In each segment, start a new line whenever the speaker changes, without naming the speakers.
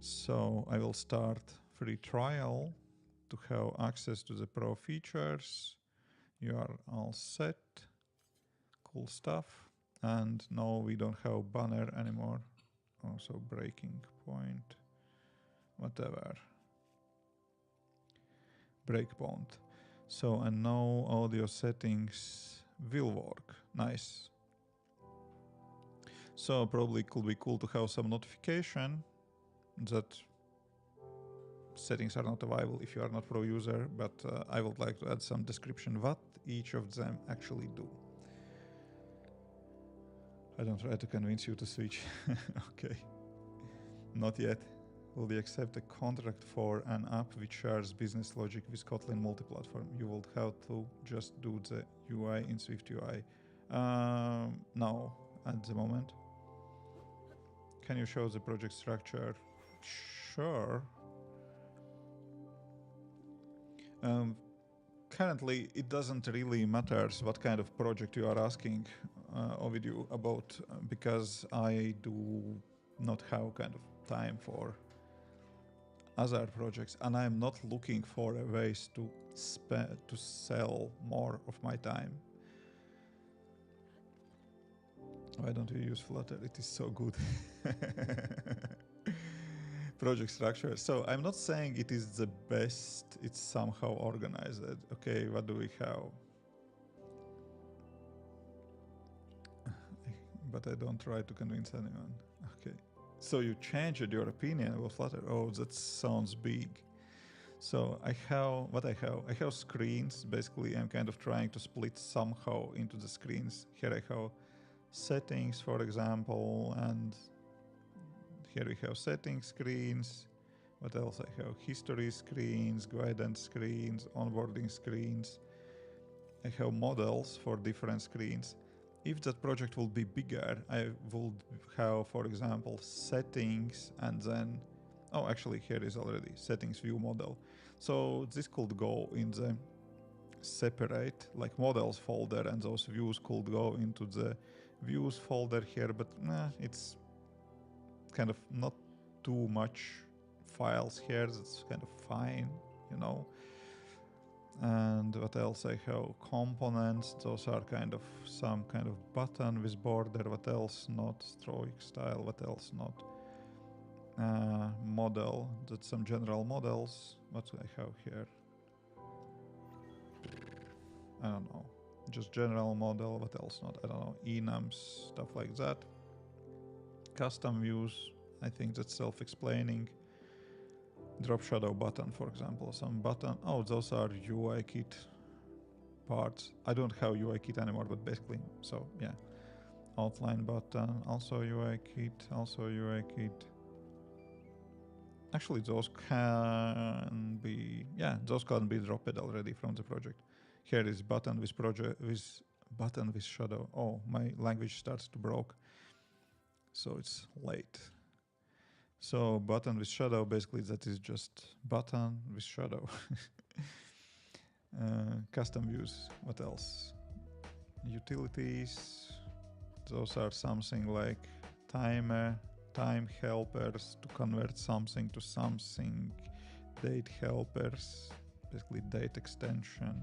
So I will start free trial to have access to the pro features. You are all set. Cool stuff. And now we don't have banner anymore. Also breaking point. Whatever. Breakpoint. So, and now audio settings will work. Nice. So probably could be cool to have some notification that settings are not available if you are not pro user, but I would like to add some description what each of them actually do. I don't try to convince you to switch. Okay. Not yet. Will you accept a contract for an app which shares business logic with Kotlin multi-platform? You will have to just do the UI in Swift UI. No, at the moment. Can you show the project structure? Sure. Currently, it doesn't really matter what kind of project you are asking Ovidiu about, because I do not have kind of time for other projects, and I'm not looking for ways to sell more of my time. Why don't you use Flutter? It is so good. Project structure. So I'm not saying it is the best, it's somehow organized. Okay, what do we have? But I don't try to convince anyone. Okay. So you changed your opinion about Flutter. Oh, that sounds big. So I have screens. Basically, I'm kind of trying to split somehow into the screens. Here I have settings, for example, and here we have settings screens. What else I have? History screens, guidance screens, onboarding screens. I have models for different screens. If that project will be bigger, I would have, for example, settings, and then, oh, actually here is already settings view model. So this could go in the separate, like models folder, and those views could go into the views folder here, but it's kind of not too much files here. That's kind of fine, you know. And what else I have? Components. Those are kind of some kind of button with border. What else not? Stroke style. What else not? Model. That's some general models. What do I have here? I don't know. Just general model. What else not? I don't know. Enums, stuff like that. Custom views. I think that's self-explaining. Drop shadow button, for example. Some button. Oh, those are UI kit parts. I don't have UI kit anymore, but basically, so yeah. Outline button, also UI kit, also UI kit. Actually, those can be, yeah, those can be dropped already from the project. Here is button with button with shadow. Oh, my language starts to broke, so it's late. So button with shadow, basically that is just button with shadow. Custom views, what else? Utilities, those are something like timer, time helpers to convert something to something, date helpers, basically date extension.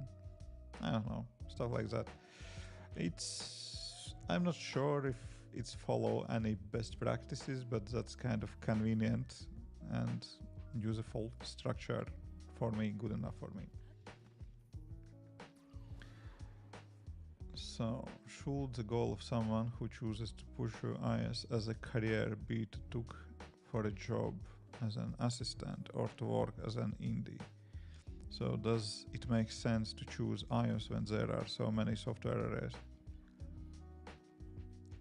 I don't know, stuff like that. I'm not sure if it's follow any best practices, but that's kind of convenient and useful structure for me, good enough for me. So, should the goal of someone who chooses to pursue iOS as a career be to look for a job as an assistant or to work as an indie? So does it make sense to choose iOS when there are so many software areas?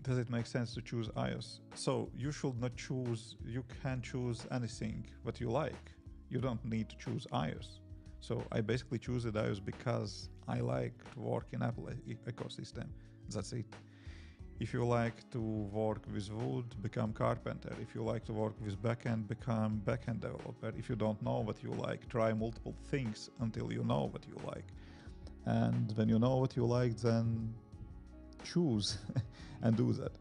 Does it make sense to choose iOS? So you should not choose, you can choose anything what you like. You don't need to choose iOS. So I basically choose iOS because I like to work in Apple ecosystem. That's it. If you like to work with wood, become carpenter. If you like to work with backend, become backend developer. If you don't know what you like, try multiple things until you know what you like. And when you know what you like, then choose and do that.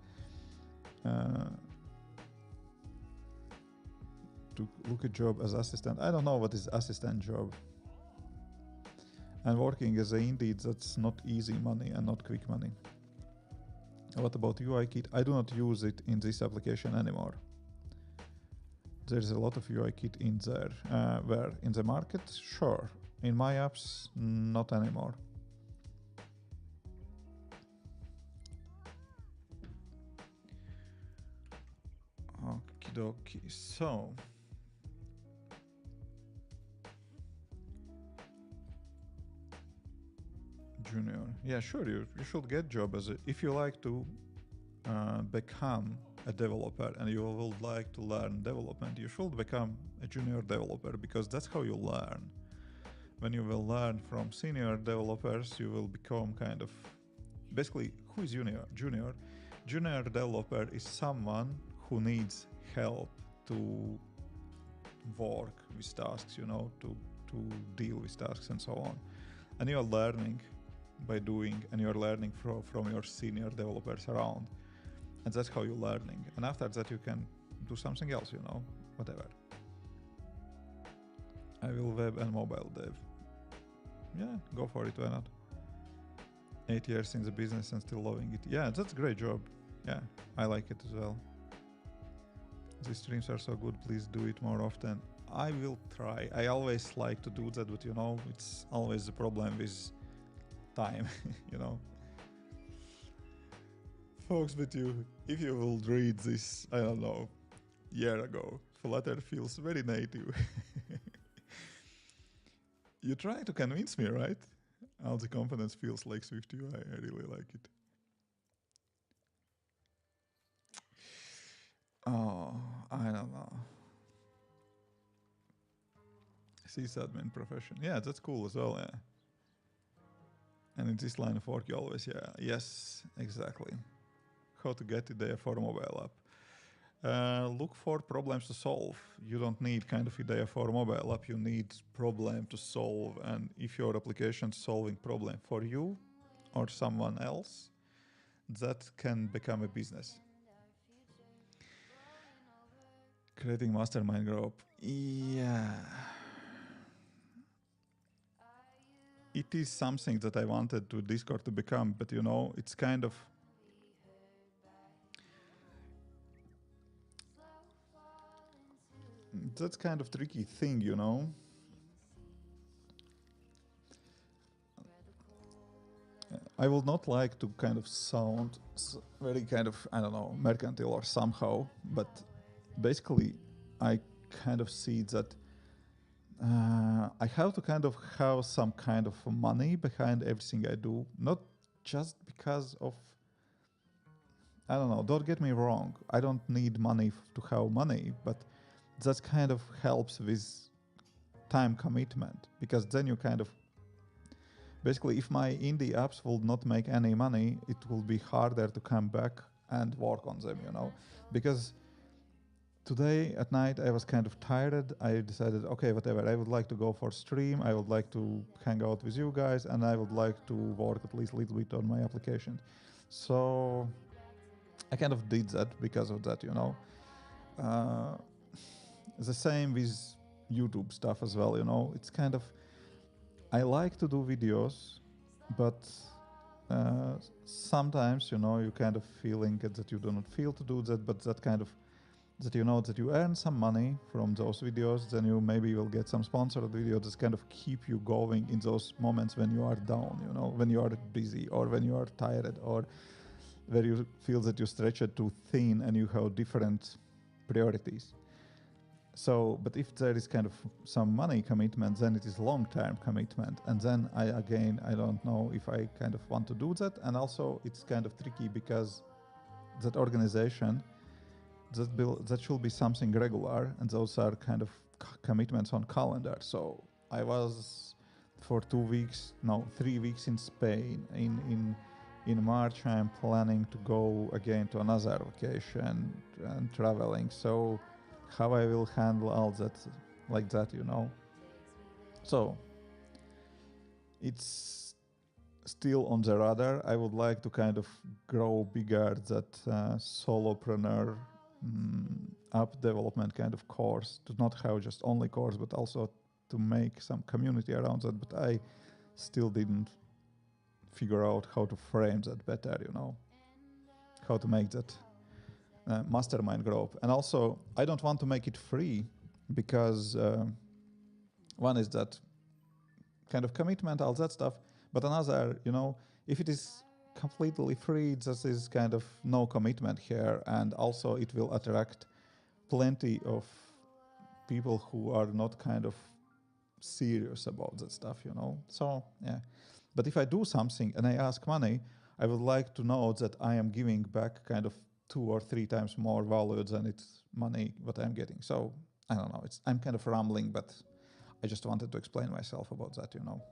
to look a job as assistant. I don't know what is assistant job. And working as a indeed, that's not easy money and not quick money. What about UI kit? I do not use it in this application anymore. There's a lot of UI kit in there. Where? In the market? Sure. In my apps, not anymore. Okie dokie. So, junior. Yeah, sure. You should get job as a, if you like to become a developer and you would like to learn development, you should become a junior developer because that's how you learn. When you will learn from senior developers, you will become kind of basically who is junior? Junior developer is someone who needs help to work with tasks, you know, to deal with tasks and so on. And you are learning by doing, and you're learning from your senior developers around. And that's how you're learning. And after that, you can do something else, you know, whatever. I will web and mobile dev. Yeah, go for it, why not? 8 years in the business and still loving it. Yeah, that's a great job. Yeah, I like it as well. These streams are so good, please do it more often. I will try. I always like to do that, but you know, it's always the problem with time, you know. Folks, but if you will read this, I don't know, year ago, Flutter feels very native. You try to convince me, right? All the components feels like Swift UI. I really like it. Oh, I don't know. Sysadmin profession. Yeah, that's cool as well, yeah. And in this line of work, you always, yeah, yes, exactly. How to get it there for a mobile app. Look for problems to solve. You don't need kind of idea for a mobile app. You need problem to solve. And if your application is solving problem for you or someone else, that can become a business. Creating mastermind group. Yeah. It is something that I wanted to Discord to become, but you know, it's kind of that's kind of tricky thing, you know. I would not like to kind of sound very kind of, I don't know, mercantile or somehow, but basically I kind of see that I have to kind of have some kind of money behind everything I do, not just because of, I don't know, don't get me wrong, I don't need money to have money, but that kind of helps with time commitment, because then you kind of, basically if my indie apps will not make any money, it will be harder to come back and work on them, you know, because today at night I was kind of tired. I decided, okay, whatever, I would like to go for stream, I would like to hang out with you guys, and I would like to work at least a little bit on my application. So I kind of did that because of that, you know. The same with YouTube stuff as well, you know. It's kind of, I like to do videos, but sometimes, you know, you kind of feeling that you do not feel to do that, but that kind of, that you know that you earn some money from those videos, then you maybe will get some sponsored videos that kind of keep you going in those moments when you are down, you know, when you are busy or when you are tired or where you feel that you stretch it too thin and you have different priorities. So, but if there is kind of some money commitment, then it is long-term commitment. And then I don't know if I kind of want to do that. And also it's kind of tricky because that organization, that should be something regular, and those are kind of commitments on calendar. So I was for 3 weeks in Spain. In March I'm planning to go again to another vacation and traveling. So how I will handle all that like that, you know. So it's still on the radar. I would like to kind of grow bigger that solopreneur app development kind of course, to not have just only course, but also to make some community around that. But I still didn't figure out how to frame that better, you know, how to make that mastermind group. And also, I don't want to make it free because one is that kind of commitment, all that stuff. But another, you know, if it is completely free, this is kind of no commitment here. And also it will attract plenty of people who are not kind of serious about that stuff, you know. So, yeah. But if I do something and I ask money, I would like to know that I am giving back kind of 2 or 3 times more value than it's money what I'm getting. So, I don't know, I'm kind of rambling, but I just wanted to explain myself about that, you know.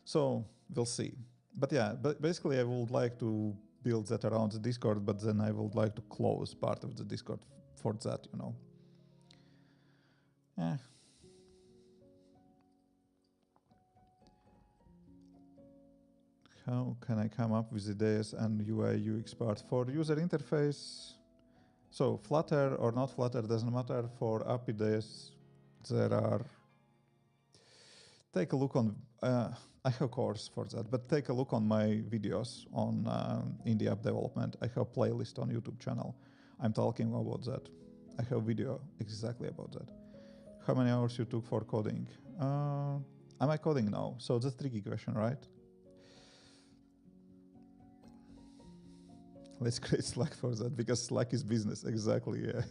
So, we'll see. But yeah, but basically I would like to build that around the Discord, but then I would like to close part of the Discord for that, you know. Yeah. How can I come up with ideas and UI UX part for user interface? So Flutter or not Flutter doesn't matter. For app ideas, there are. Take a look on. I have a course for that, but take a look on my videos on indie app development. I have a playlist on YouTube channel. I'm talking about that. I have a video exactly about that. How many hours you took for coding? Am I coding now? So that's a tricky question, right? Let's create Slack for that, because Slack is business. Exactly, yeah.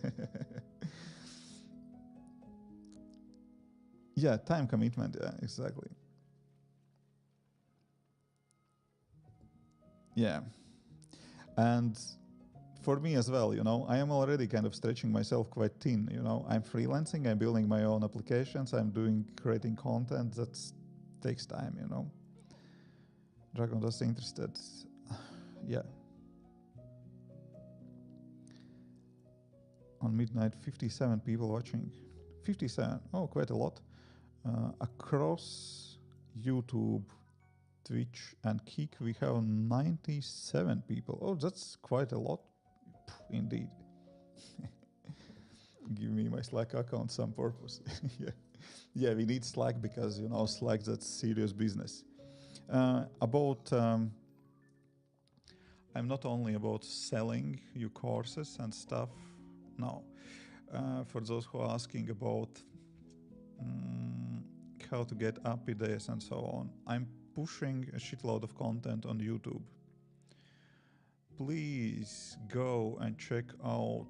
Yeah, time commitment, yeah, exactly. Yeah. And for me as well, you know, I am already kind of stretching myself quite thin, you know. I'm freelancing, I'm building my own applications, creating content. That takes time, you know. Dragon Dust interested. Yeah. On midnight, 57 people watching. 57, oh, quite a lot. Across YouTube, Twitch, and Kik, we have 97 people. Oh, that's quite a lot, indeed. Give me my Slack account some purpose. Yeah. Yeah, we need Slack because, you know, Slack, that's serious business. I'm not only about selling you courses and stuff. No. For those who are asking about how to get app ideas and so on, I'm pushing a shitload of content on YouTube. Please go and check out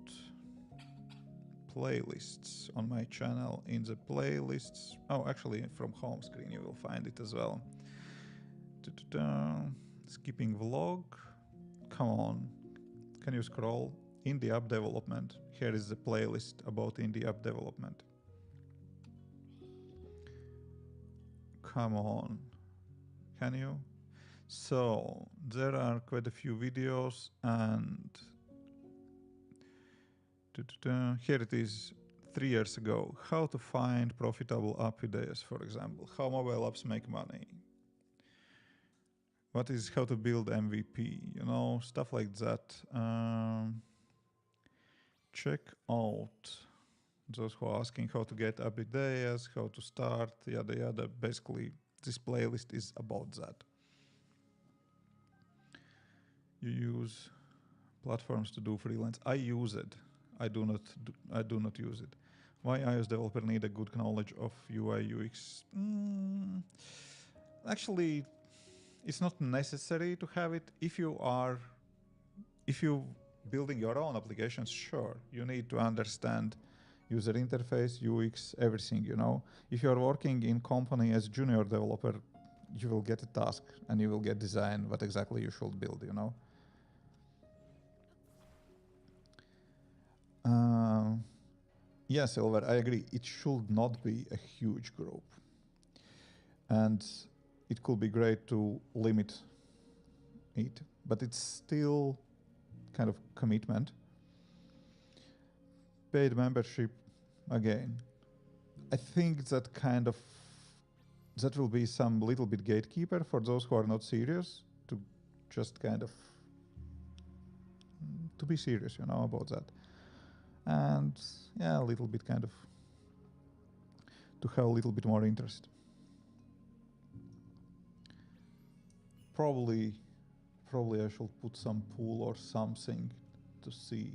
playlists on my channel. In the playlists, oh, actually from home screen you will find it as well. Skipping vlog. Come on, can you scroll? Indie app development. Here is the playlist about indie app development. Come on, can you? So there are quite a few videos, and here it is 3 years ago. How to find profitable app ideas, for example. How mobile apps make money. What is how to build MVP, you know, stuff like that. Check out those who are asking how to get app ideas, how to start, yada yada. Basically, this playlist is about that. You use platforms to do freelance. I use it. I do not use it. Why iOS developer need a good knowledge of UI UX? Actually, it's not necessary to have it. If you building your own applications, sure, you need to understand user interface, UX, everything, you know. If you're working in company as junior developer, you will get a task and you will get design what exactly you should build, you know. Yeah, Silver, I agree. It should not be a huge group. And it could be great to limit it, but it's still kind of commitment. Paid membership, again, I think that will be some little bit gatekeeper for those who are not serious to just kind of to be serious, about that. And yeah, a little bit kind of to have a little bit more interest. Probably I should put some pool or something to see,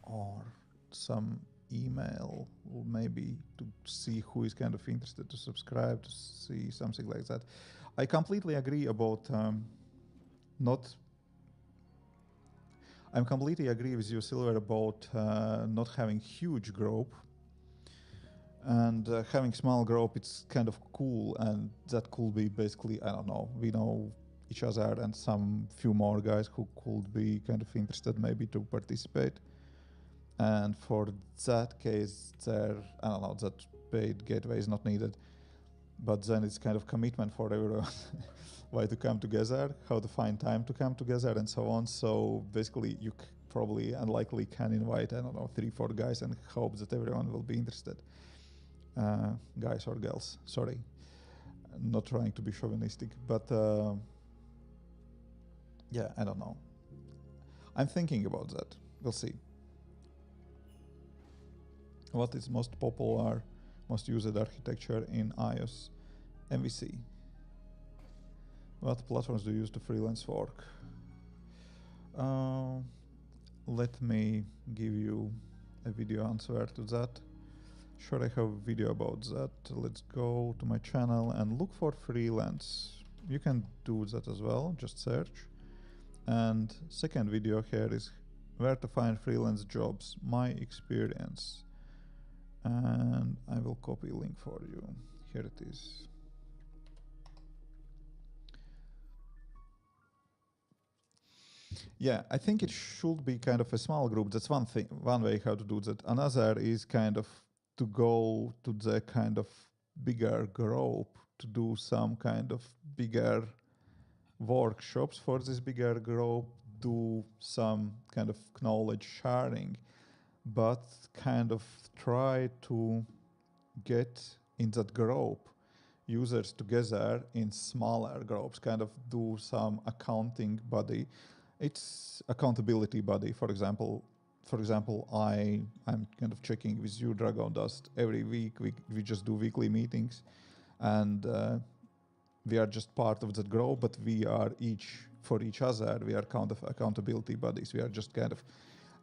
or some email, or maybe to see who is kind of interested to subscribe, to see something like that. I completely agree about I'm completely agree with you, Silver, about not having huge group, and having small group. It's kind of cool, and that could be basically, I don't know, we know each other and some few more guys who could be kind of interested maybe to participate. And for that case, I don't know, that paid gateway is not needed, but then it's kind of commitment for everyone. Why to come together, how to find time to come together, and so on. So basically, you probably unlikely can invite, I don't know, 3-4 guys and hope that everyone will be interested. Guys or girls, sorry. I'm not trying to be chauvinistic, but yeah, I don't know. I'm thinking about that. We'll see. What is most popular, most used architecture in iOS? MVC. What platforms do you use to freelance work? Let me give you a video answer to that. Sure, I have a video about that. Let's go to my channel and look for freelance. You can do that as well, just search. And second video here is where to find freelance jobs, my experience. And I will copy link for you. Here it is. Yeah, I think it should be kind of a small group. That's one thing, one way how to do that. Another is kind of to go to the kind of bigger group to do some kind of bigger workshops for this bigger group, do some kind of knowledge sharing, but kind of try to get in that group users together in smaller groups, kind of do some accounting body. It's accountability body. For example, I'm kind of checking with you, Dragon Dust, every week. We just do weekly meetings, and we are just part of that group, but we are each for each other. We are kind of accountability buddies. We are just kind of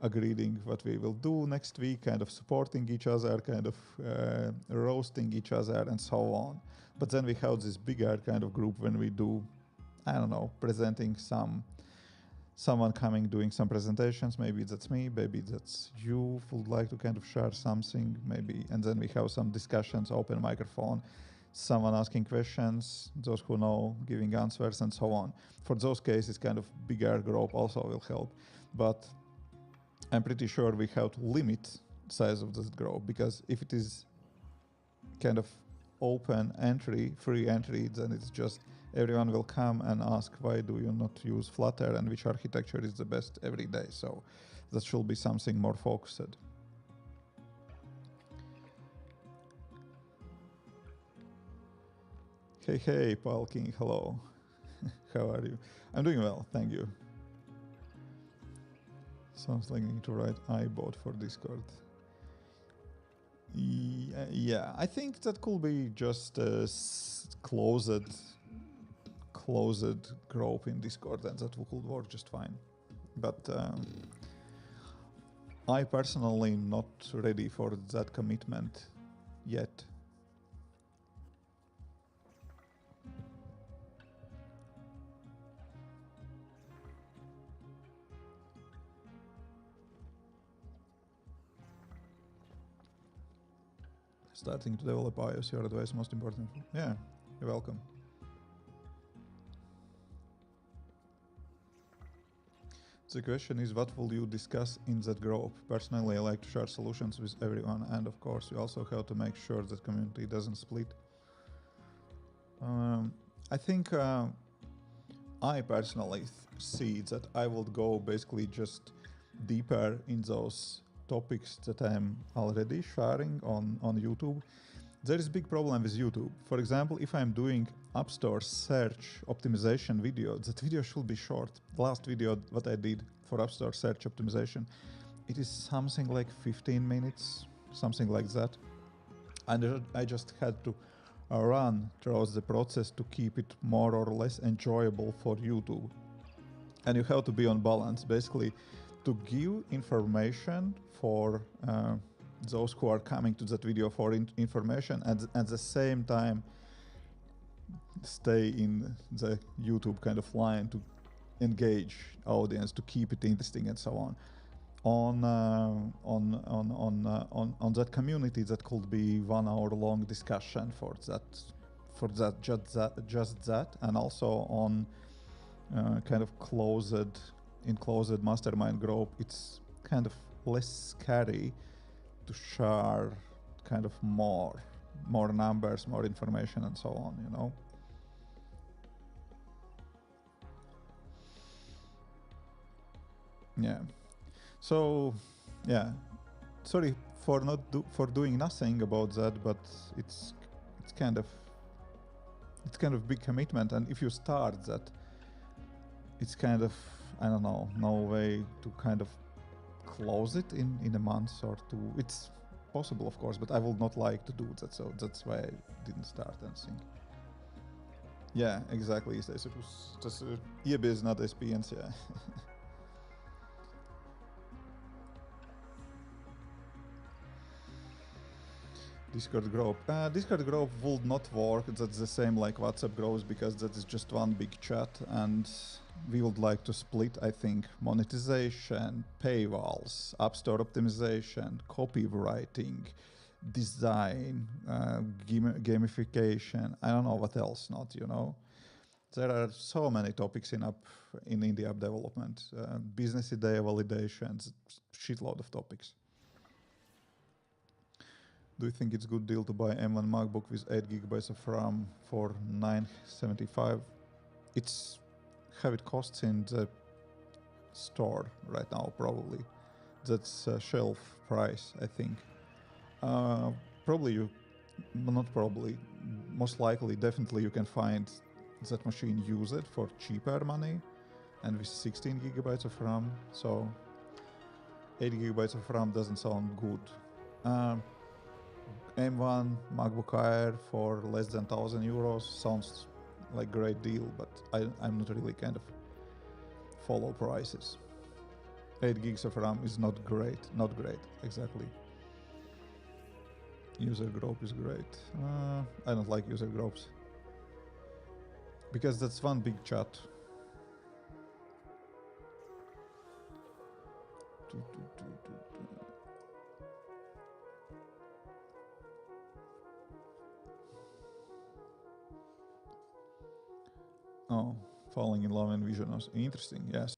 agreeing what we will do next week, kind of supporting each other, kind of roasting each other, and so on. But then we have this bigger kind of group when we do, I don't know, presenting someone coming doing some presentations. Maybe that's me, maybe that's you who would like to kind of share something, maybe, and then we have some discussions, open microphone, someone asking questions, those who know giving answers, and so on. For those cases, kind of bigger group also will help, but I'm pretty sure we have to limit size of this group, because if it is kind of open entry, free entry, then it's just everyone will come and ask, why do you not use Flutter and which architecture is the best every day? So that should be something more focused. Hey, Paul King, hello. How are you? I'm doing well, thank you. Sounds like I need to write iBot for Discord. Yeah, I think that could be just a closed group in Discord, and that could work just fine. But I personally not ready for that commitment yet. Starting to develop iOS, your advice most important. Yeah, you're welcome. The question is, what will you discuss in that group? Personally, I like to share solutions with everyone, and of course, you also have to make sure that community doesn't split. I think I personally see that I will go basically just deeper in those topics that I'm already sharing on YouTube. There is a big problem with YouTube. For example, if I'm doing App Store search optimization video, that video should be short. The last video what I did for App Store search optimization, it is something like 15 minutes, something like that. And I just had to run through the process to keep it more or less enjoyable for YouTube. And you have to be on balance, basically, to give information for those who are coming to that video for information, and at the same time stay in the YouTube kind of line to engage audience, to keep it interesting and so on. On that community, that could be 1 hour long discussion for just that, and also on kind of closed mastermind group, it's kind of less scary to share kind of more numbers, more information, and so on, you know. Yeah. So, yeah. Sorry for doing nothing about that, but it's kind of big commitment, and if you start that, it's kind of, I don't know, no way to kind of close it in a month or two. It's possible, of course, but I would not like to do that, so that's why I didn't start anything. Yeah, exactly. It was just EBS, not experience, yeah. Discord group. Discord group would not work. That's the same like WhatsApp groups, because that is just one big chat, and we would like to split, I think, monetization, paywalls, App Store optimization, copywriting, design, gamification. I don't know what else not, you know. There are so many topics in indie app development, business idea validations, shitload of topics. Do you think it's a good deal to buy M1 MacBook with 8 GB of RAM for $975? It's how it costs in the store right now, probably. That's shelf price, I think. Most likely, definitely you can find that machine used for cheaper money and with 16 GB of RAM, so 8 GB of RAM doesn't sound good. M1 MacBook Air for less than €1,000 sounds like great deal, but I'm not really kind of follow prices. 8 gigs of RAM is not great, exactly. User group is great. I don't like user groups, because that's one big chat. Oh, falling in love and vision. Interesting, yes.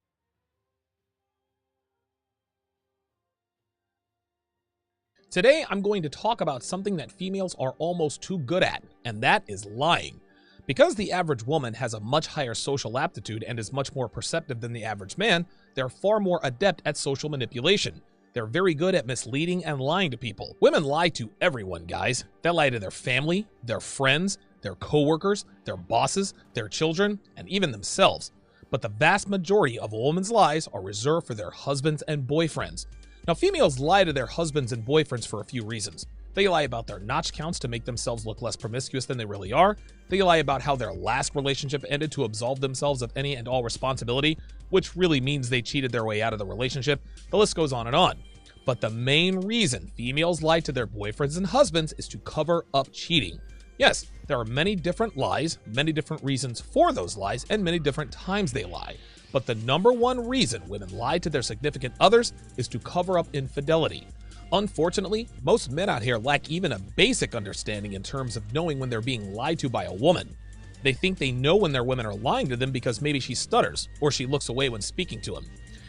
Today, I'm going to talk about something that females are almost too good at, and that is lying. Because the average woman has a much higher social aptitude and is much more perceptive than the average man, they're far more adept at social manipulation. They're very good at misleading and lying to people. Women lie to everyone, guys. They lie to their family, their friends, their coworkers, their bosses, their children, and even themselves. But the vast majority of a woman's lies are reserved for their husbands and boyfriends. Now, females lie to their husbands and boyfriends for a few reasons. They lie about their notch counts to make themselves look less promiscuous than they really are. They lie about how their last relationship ended to absolve themselves of any and all responsibility, which really means they cheated their way out of the relationship. The list goes on and on. But the main reason females lie to their boyfriends and husbands is to cover up cheating. Yes, there are many different lies, many different reasons for those lies, and many different times they lie. But the number one reason women lie to their significant others is to cover up infidelity. Unfortunately, most men out here lack even a basic understanding in terms of knowing when they're being lied to by a woman. They think they know when their women are lying to them because maybe she stutters or she looks away when speaking to him.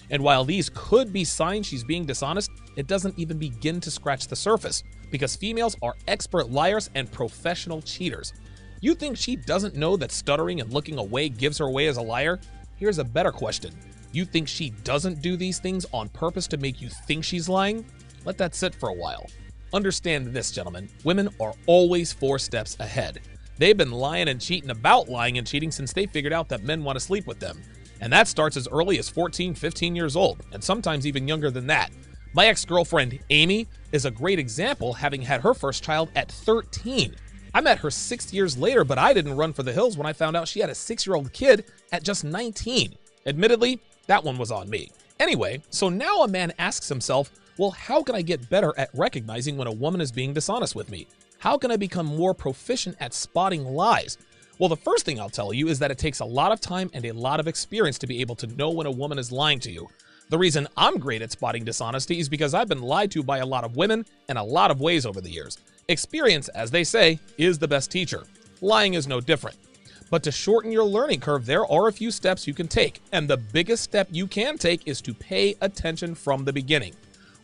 And while these could be signs she's being dishonest, it doesn't even begin to scratch the surface, because females are expert liars and professional cheaters. You think she doesn't know that stuttering and looking away gives her away as a liar? Here's a better question. You think she doesn't do these things on purpose to make you think she's lying? Let that sit for a while. Understand this, gentlemen. Women are always 4 steps ahead. They've been lying and cheating about lying and cheating since they figured out that men want to sleep with them. And that starts as early as 14, 15 years old, and sometimes even younger than that. My ex-girlfriend, Amy, is a great example, having had her first child at 13. I met her 6 years later, but I didn't run for the hills when I found out she had a 6-year-old kid at just 19. Admittedly, that one was on me. Anyway, so now a man asks himself, well, how can I get better at recognizing when a woman is being dishonest with me? How can I become more proficient at spotting lies? Well, the first thing I'll tell you is that it takes a lot of time and a lot of experience to be able to know when a woman is lying to you. The reason I'm great at spotting dishonesty is because I've been lied to by a lot of women in a lot of ways over the years. Experience, as they say, is the best teacher. Lying is no different. But to shorten your learning curve, there are a few steps you can take, and the biggest step you can take is to pay attention from the beginning.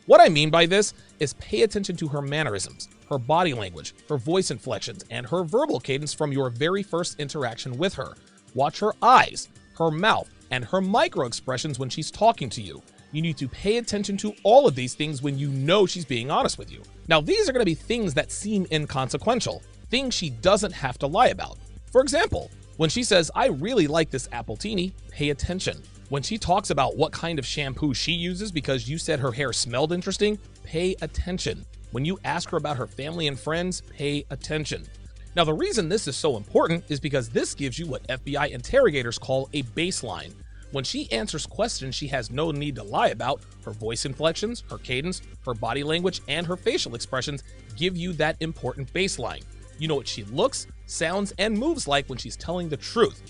What I mean by this is pay attention to her mannerisms, her body language, her voice inflections, and her verbal cadence from your very first interaction with her. Watch her eyes, her mouth, and her micro expressions when she's talking to you. You need to pay attention to all of these things when you know she's being honest with you. Now, these are going to be things that seem inconsequential, things she doesn't have to lie about. For example, when she says, I really like this appletini, pay attention. When she talks about what kind of shampoo she uses because you said her hair smelled interesting, pay attention. When you ask her about her family and friends, pay attention. Now, the reason this is so important is because this gives you what FBI interrogators call a baseline. When she answers questions she has no need to lie about, her voice inflections, her cadence, her body language, and her facial expressions give you that important baseline. You know what she looks, sounds, and moves like when she's telling the truth.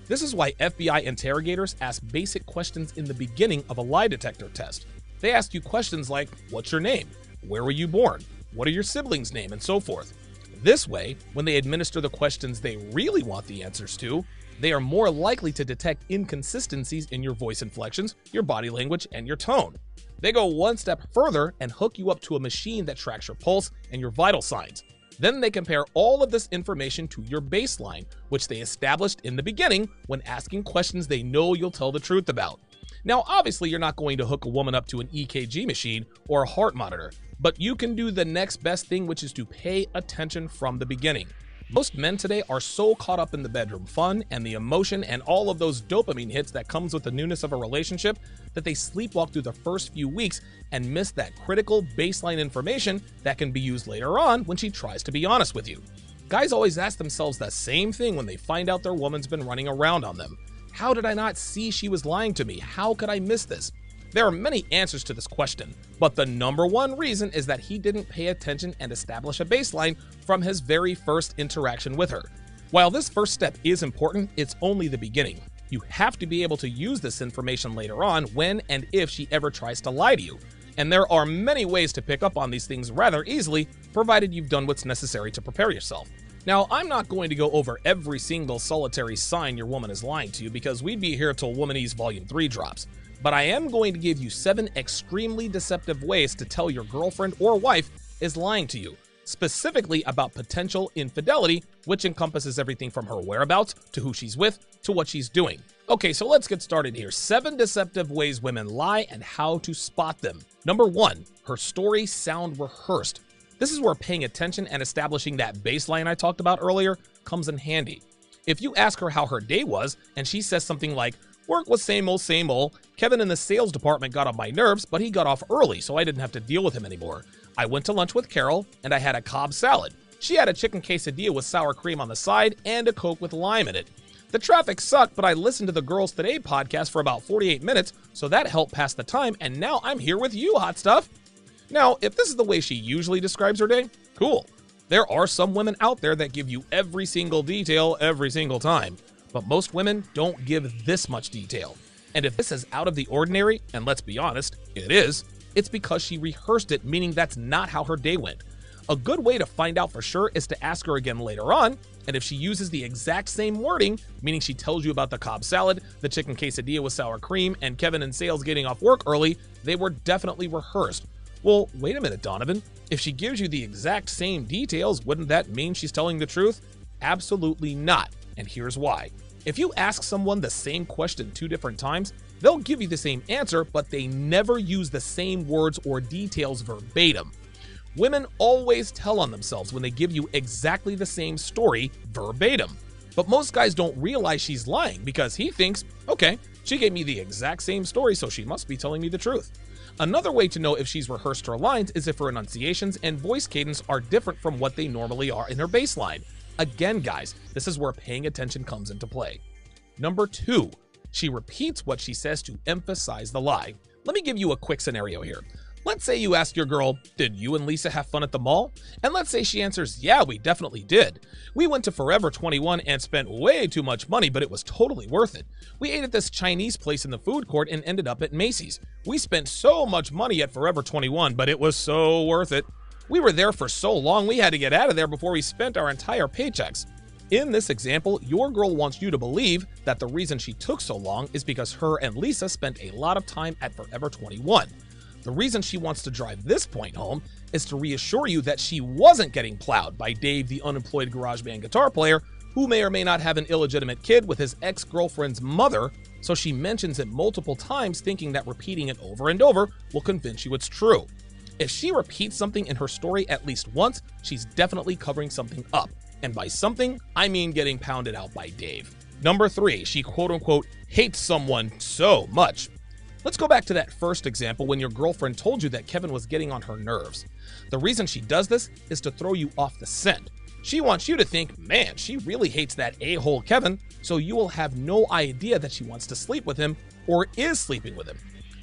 This is why FBI interrogators ask basic questions in the beginning of a lie detector test. They ask you questions like, what's your name? Where were you born? What are your siblings' name? And so forth. This way, when they administer the questions they really want the answers to, they are more likely to detect inconsistencies in your voice inflections, your body language, and your tone. They go one step further and hook you up to a machine that tracks your pulse and your vital signs. Then they compare all of this information to your baseline, which they established in the beginning when asking questions they know you'll tell the truth about. Now, obviously, you're not going to hook a woman up to an EKG machine or a heart monitor, but you can do the next best thing, which is to pay attention from the beginning. Most men today are so caught up in the bedroom fun and the emotion and all of those dopamine hits that comes with the newness of a relationship that they sleepwalk through the first few weeks and miss that critical baseline information that can be used later on when she tries to be honest with you. Guys always ask themselves the same thing when they find out their woman's been running around on them. How did I not see she was lying to me? How could I miss this? There are many answers to this question, but the number one reason is that he didn't pay attention and establish a baseline from his very first interaction with her. While this first step is important, it's only the beginning. You have to be able to use this information later on when and if she ever tries to lie to you. And there are many ways to pick up on these things rather easily, provided you've done what's necessary to prepare yourself. Now, I'm not going to go over every single solitary sign your woman is lying to you because we'd be here till Womanese Volume 3 drops. But I am going to give you 7 extremely deceptive ways to tell your girlfriend or wife is lying to you, specifically about potential infidelity, which encompasses everything from her whereabouts to who she's with to what she's doing. Okay, so let's get started here. 7 deceptive ways women lie and how to spot them. Number 1, her stories sound rehearsed. This is where paying attention and establishing that baseline I talked about earlier comes in handy. If you ask her how her day was and she says something like, work was same old, Kevin in the sales department got on my nerves, but he got off early, so I didn't have to deal with him anymore. I went to lunch with Carol, and I had a Cobb salad. She had a chicken quesadilla with sour cream on the side and a Coke with lime in it. The traffic sucked, but I listened to the Girls Today podcast for about 48 minutes, so that helped pass the time, and now I'm here with you, hot stuff. Now, if this is the way she usually describes her day, cool. There are some women out there that give you every single detail every single time. But most women don't give this much detail. And if this is out of the ordinary, and let's be honest, it is, it's because she rehearsed it, meaning that's not how her day went. A good way to find out for sure is to ask her again later on, and if she uses the exact same wording, meaning she tells you about the Cobb salad, the chicken quesadilla with sour cream, and Kevin in sales getting off work early, they were definitely rehearsed. Well, wait a minute, Donovan. If she gives you the exact same details, wouldn't that mean she's telling the truth? Absolutely not, and here's why. If you ask someone the same question 2 different times, they'll give you the same answer, but they never use the same words or details verbatim. Women always tell on themselves when they give you exactly the same story verbatim. But most guys don't realize she's lying because he thinks, okay, she gave me the exact same story, so she must be telling me the truth. Another way to know if she's rehearsed her lines is if her enunciations and voice cadence are different from what they normally are in her baseline. Again, guys, this is where paying attention comes into play. Number 2, she repeats what she says to emphasize the lie. Let me give you a quick scenario here. Let's say you ask your girl, did you and Lisa have fun at the mall? And let's say she answers, yeah, we definitely did. We went to Forever 21 and spent way too much money, but it was totally worth it. We ate at this Chinese place in the food court and ended up at Macy's. We spent so much money at Forever 21, but it was so worth it. We were there for so long, we had to get out of there before we spent our entire paychecks. In this example, your girl wants you to believe that the reason she took so long is because her and Lisa spent a lot of time at Forever 21. The reason she wants to drive this point home is to reassure you that she wasn't getting plowed by Dave, the unemployed garage band guitar player, who may or may not have an illegitimate kid with his ex-girlfriend's mother, so she mentions it multiple times thinking that repeating it over and over will convince you it's true. If she repeats something in her story at least once, she's definitely covering something up. And by something, I mean getting pounded out by Dave. Number 3, she quote-unquote hates someone so much. Let's go back to that first example when your girlfriend told you that Kevin was getting on her nerves. The reason she does this is to throw you off the scent. She wants you to think, man, she really hates that a-hole Kevin, so you will have no idea that she wants to sleep with him or is sleeping with him.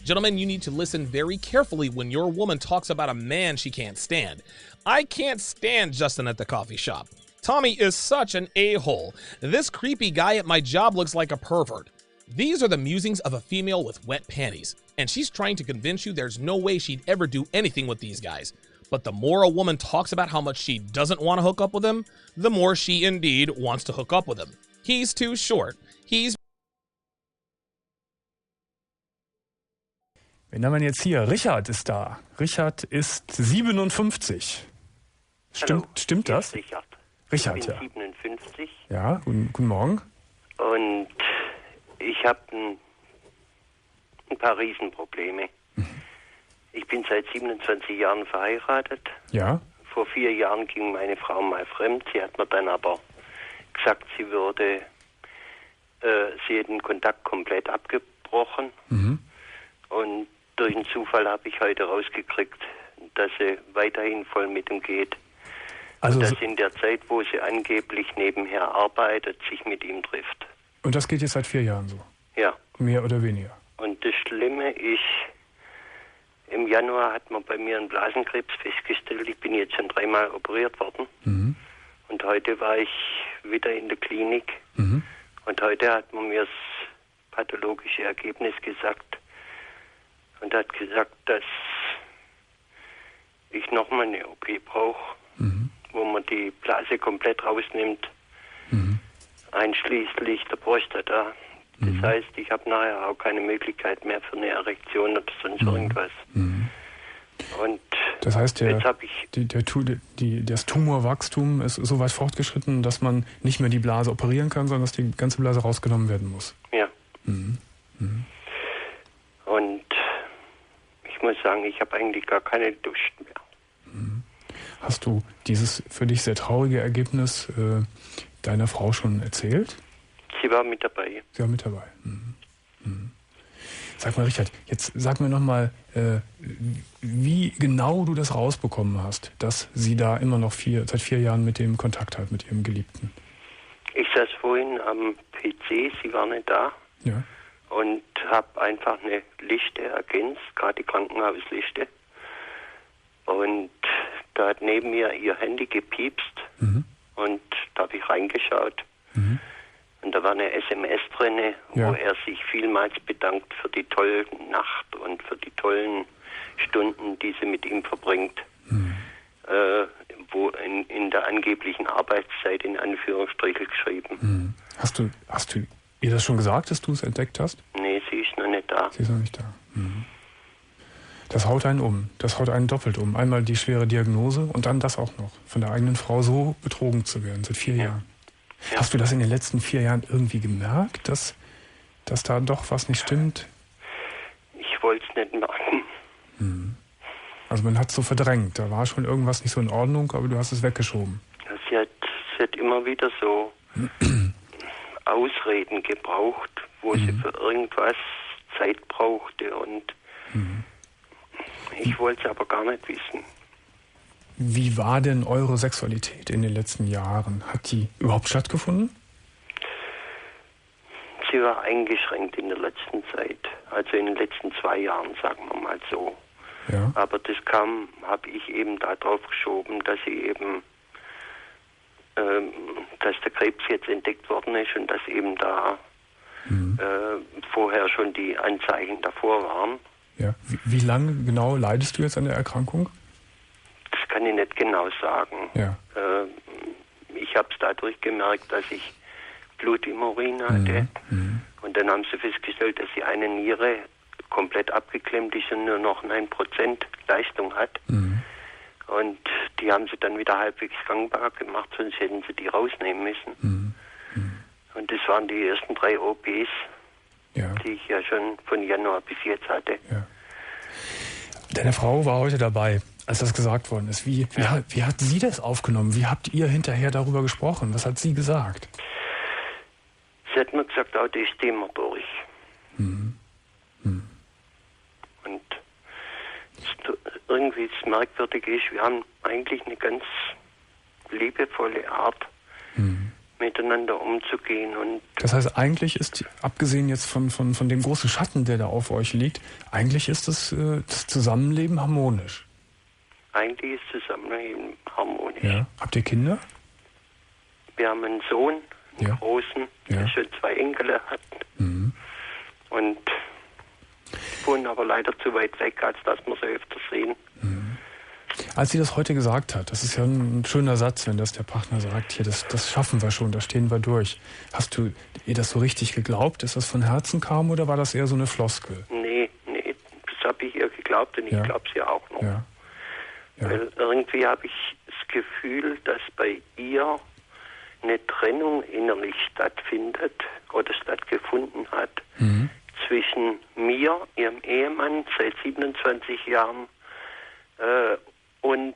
Gentlemen, you need to listen very carefully when your woman talks about a man she can't stand. I can't stand Justin at the coffee shop. Tommy is such an a-hole. This creepy guy at my job looks like a pervert. These are the musings of a female with wet panties, and she's trying to convince you there's no way she'd ever do anything with these guys. But the more a woman talks about how much she doesn't want to hook up with him, the more she indeed wants to hook up with him. He's too short.
Wen haben wir jetzt hier? Richard ist da. Richard ist 57.
Hallo,
Stimmt
hier
das?
ist Richard.
Richard,
Ich bin
ja.
57
Ja, guten Morgen.
und ich habe ein paar Riesenprobleme. Ich bin seit 27 Jahren verheiratet.
Ja,
Vor 4 Jahren ging meine Frau mal fremd. Sie hat mir dann aber gesagt, sie hätte den Kontakt komplett abgebrochen. Und durch einen Zufall habe ich heute rausgekriegt, dass sie weiterhin voll mit ihm geht.
also
Und dass in der Zeit, wo sie angeblich nebenher arbeitet, sich mit ihm trifft.
und das geht jetzt seit 4 Jahren so.
Ja.
Mehr oder weniger.
Und das Schlimme ist, im Januar hat man bei mir einen Blasenkrebs festgestellt. Ich bin jetzt schon 3-mal operiert worden. Und heute war ich wieder in der Klinik. Und heute hat man mir das pathologische Ergebnis gesagt. Und hat gesagt, dass ich nochmal eine OP brauche, wo man die Blase komplett rausnimmt, einschließlich der Prostata. Das heißt, ich habe nachher auch keine Möglichkeit mehr für eine Erektion oder sonst irgendwas. Und
Das heißt,
jetzt habe ich
das Tumorwachstum ist so weit fortgeschritten, dass man nicht mehr die Blase operieren kann, sondern dass die ganze Blase rausgenommen werden muss.
ja. Und ich muss sagen, ich habe eigentlich gar keine Lust mehr.
Hast du dieses für dich sehr traurige Ergebnis deiner Frau schon erzählt?
Sie war mit dabei.
Sie war mit dabei. Sag mal, Richard, jetzt sag mir nochmal, wie genau du das rausbekommen hast, dass sie da immer noch seit 4 Jahren mit dem Kontakt hat, mit ihrem Geliebten.
Ich saß vorhin am PC, sie war nicht da.
Ja.
Und habe einfach eine Liste ergänzt, gerade die Krankenhausliste. Und da hat neben mir ihr Handy gepiepst und da habe ich reingeschaut. Und da war eine SMS drin, wo er sich vielmals bedankt für die tolle Nacht und für die tollen Stunden, die sie mit ihm verbringt. Wo in der angeblichen Arbeitszeit in Anführungsstrichen geschrieben.
Hast du ihr das schon gesagt, dass du es entdeckt hast?
Nee, sie ist noch nicht da.
Sie ist noch nicht da. Das haut einen um. Das haut einen doppelt um. Einmal die schwere Diagnose und dann das auch noch. Von der eigenen Frau so betrogen zu werden, seit 4 Jahren. Ja. Hast du das in den letzten 4 Jahren irgendwie gemerkt, dass da doch was nicht stimmt?
Ich wollte es nicht merken.
Also man hat es so verdrängt. Da war schon irgendwas nicht so in Ordnung, aber du hast es weggeschoben.
Sie hat immer wieder so Ausreden gebraucht, wo sie für irgendwas Zeit brauchte und ich wollte es aber gar nicht wissen.
Wie war denn eure Sexualität in den letzten Jahren? Hat die überhaupt stattgefunden?
Sie war eingeschränkt in der letzten Zeit, also in den letzten 2 Jahren, sagen wir mal so.
Ja.
Aber das habe ich eben darauf geschoben, dass sie eben, dass der Krebs jetzt entdeckt worden ist und dass eben da vorher schon die Anzeichen davor waren.
Ja. Wie lange genau leidest du jetzt an der Erkrankung?
Das kann ich nicht genau sagen.
Ja.
Ich habe es dadurch gemerkt, dass ich Blut im Urin hatte. Und dann haben sie festgestellt, dass sie eine Niere komplett abgeklemmt ist und nur noch 9% Leistung hat. Und die haben sie dann wieder halbwegs gangbar gemacht, sonst hätten sie die rausnehmen müssen. Und das waren die ersten 3 OPs, die ich ja schon von Januar bis jetzt hatte.
Ja. Deine Frau war heute dabei, als das gesagt worden ist. Wie hat sie das aufgenommen? Wie habt ihr hinterher darüber gesprochen? Was hat sie gesagt?
Sie hat mir gesagt, auch das Thema durch. Und irgendwie das Merkwürdige ist, wir haben eigentlich eine ganz liebevolle Art, miteinander umzugehen. Und
das heißt, eigentlich ist, abgesehen jetzt von dem großen Schatten, der da auf euch liegt, eigentlich ist das Zusammenleben harmonisch.
Eigentlich ist Zusammenleben harmonisch.
Ja. Habt ihr Kinder?
Wir haben einen Sohn, einen großen, der schon 2 Enkel hat. Und wohnen aber leider zu weit weg, als dass wir sie öfter sehen.
Als sie das heute gesagt hat, das ist ja ein schöner Satz, wenn das der Partner sagt, hier, das schaffen wir schon, da stehen wir durch. Hast du ihr das so richtig geglaubt, dass das von Herzen kam oder war das eher so eine Floskel?
Nee, das habe ich ihr geglaubt und ich glaube es ihr auch noch.
Ja.
Weil irgendwie habe ich das Gefühl, dass bei ihr eine Trennung innerlich stattfindet oder stattgefunden hat zwischen mir, ihrem Ehemann seit 27 Jahren und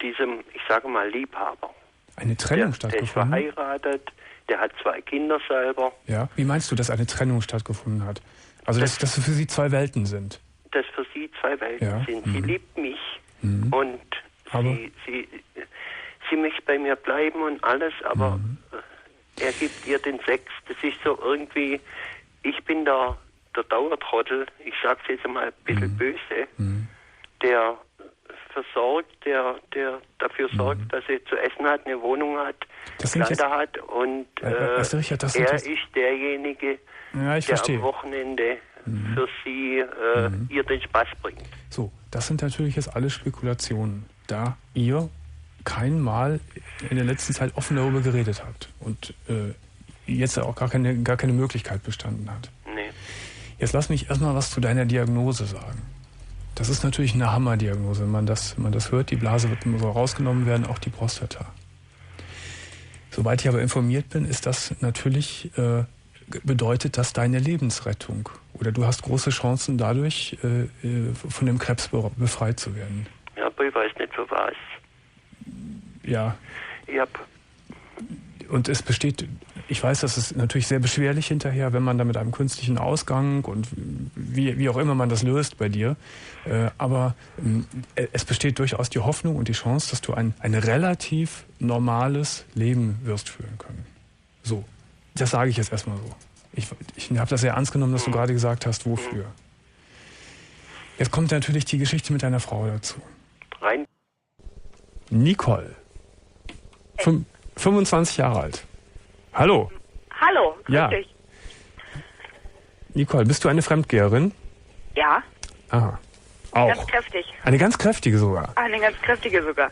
diesem, ich sage mal, Liebhaber.
Eine Trennung stattgefunden?
Der ist verheiratet, der hat 2 Kinder selber.
Ja, wie meinst du, dass eine Trennung stattgefunden hat? Also, dass für sie 2 Welten sind?
Dass für sie 2 Welten sind. Sie liebt mich und sie möchte bei mir bleiben und alles, aber er gibt ihr den Sex. Das ist so irgendwie, ich bin der Dauertrottel, ich sag's jetzt mal ein bisschen böse, der versorgt, der dafür sorgt, dass er zu essen hat, eine Wohnung hat, Kleider hat und
Richard,
er ist derjenige, der
verstehe.
am Wochenende für sie ihr den Spaß bringt.
So, das sind natürlich jetzt alle Spekulationen, da ihr kein Mal in der letzten Zeit offen darüber geredet habt und jetzt auch gar keine Möglichkeit bestanden hat.
Nee.
Jetzt lass mich erstmal was zu deiner Diagnose sagen. Das ist natürlich eine Hammerdiagnose, wenn man das hört. Die Blase wird so rausgenommen werden, auch die Prostata. Soweit ich aber informiert bin, ist das natürlich, bedeutet das deine Lebensrettung. Oder du hast große Chancen dadurch, von dem Krebs befreit zu werden.
Ja, aber ich weiß nicht für was.
Ja.
Yep.
Und es besteht, ich weiß, das ist natürlich sehr beschwerlich hinterher, wenn man da mit einem künstlichen Ausgang und wie auch immer man das löst bei dir. Aber es besteht durchaus die Hoffnung und die Chance, dass du ein relativ normales Leben wirst führen können. So, das sage ich jetzt erstmal so. Ich habe das sehr ernst genommen, dass du gerade gesagt hast, wofür. Jetzt kommt natürlich die Geschichte mit deiner Frau dazu.
Rein.
Nicole. 25 Jahre alt. Hallo.
Hallo, grüß dich.
Nicole, bist du eine Fremdgeherin?
Ja.
Aha. Auch.
Ganz kräftig.
Eine ganz kräftige sogar.
Eine ganz kräftige sogar.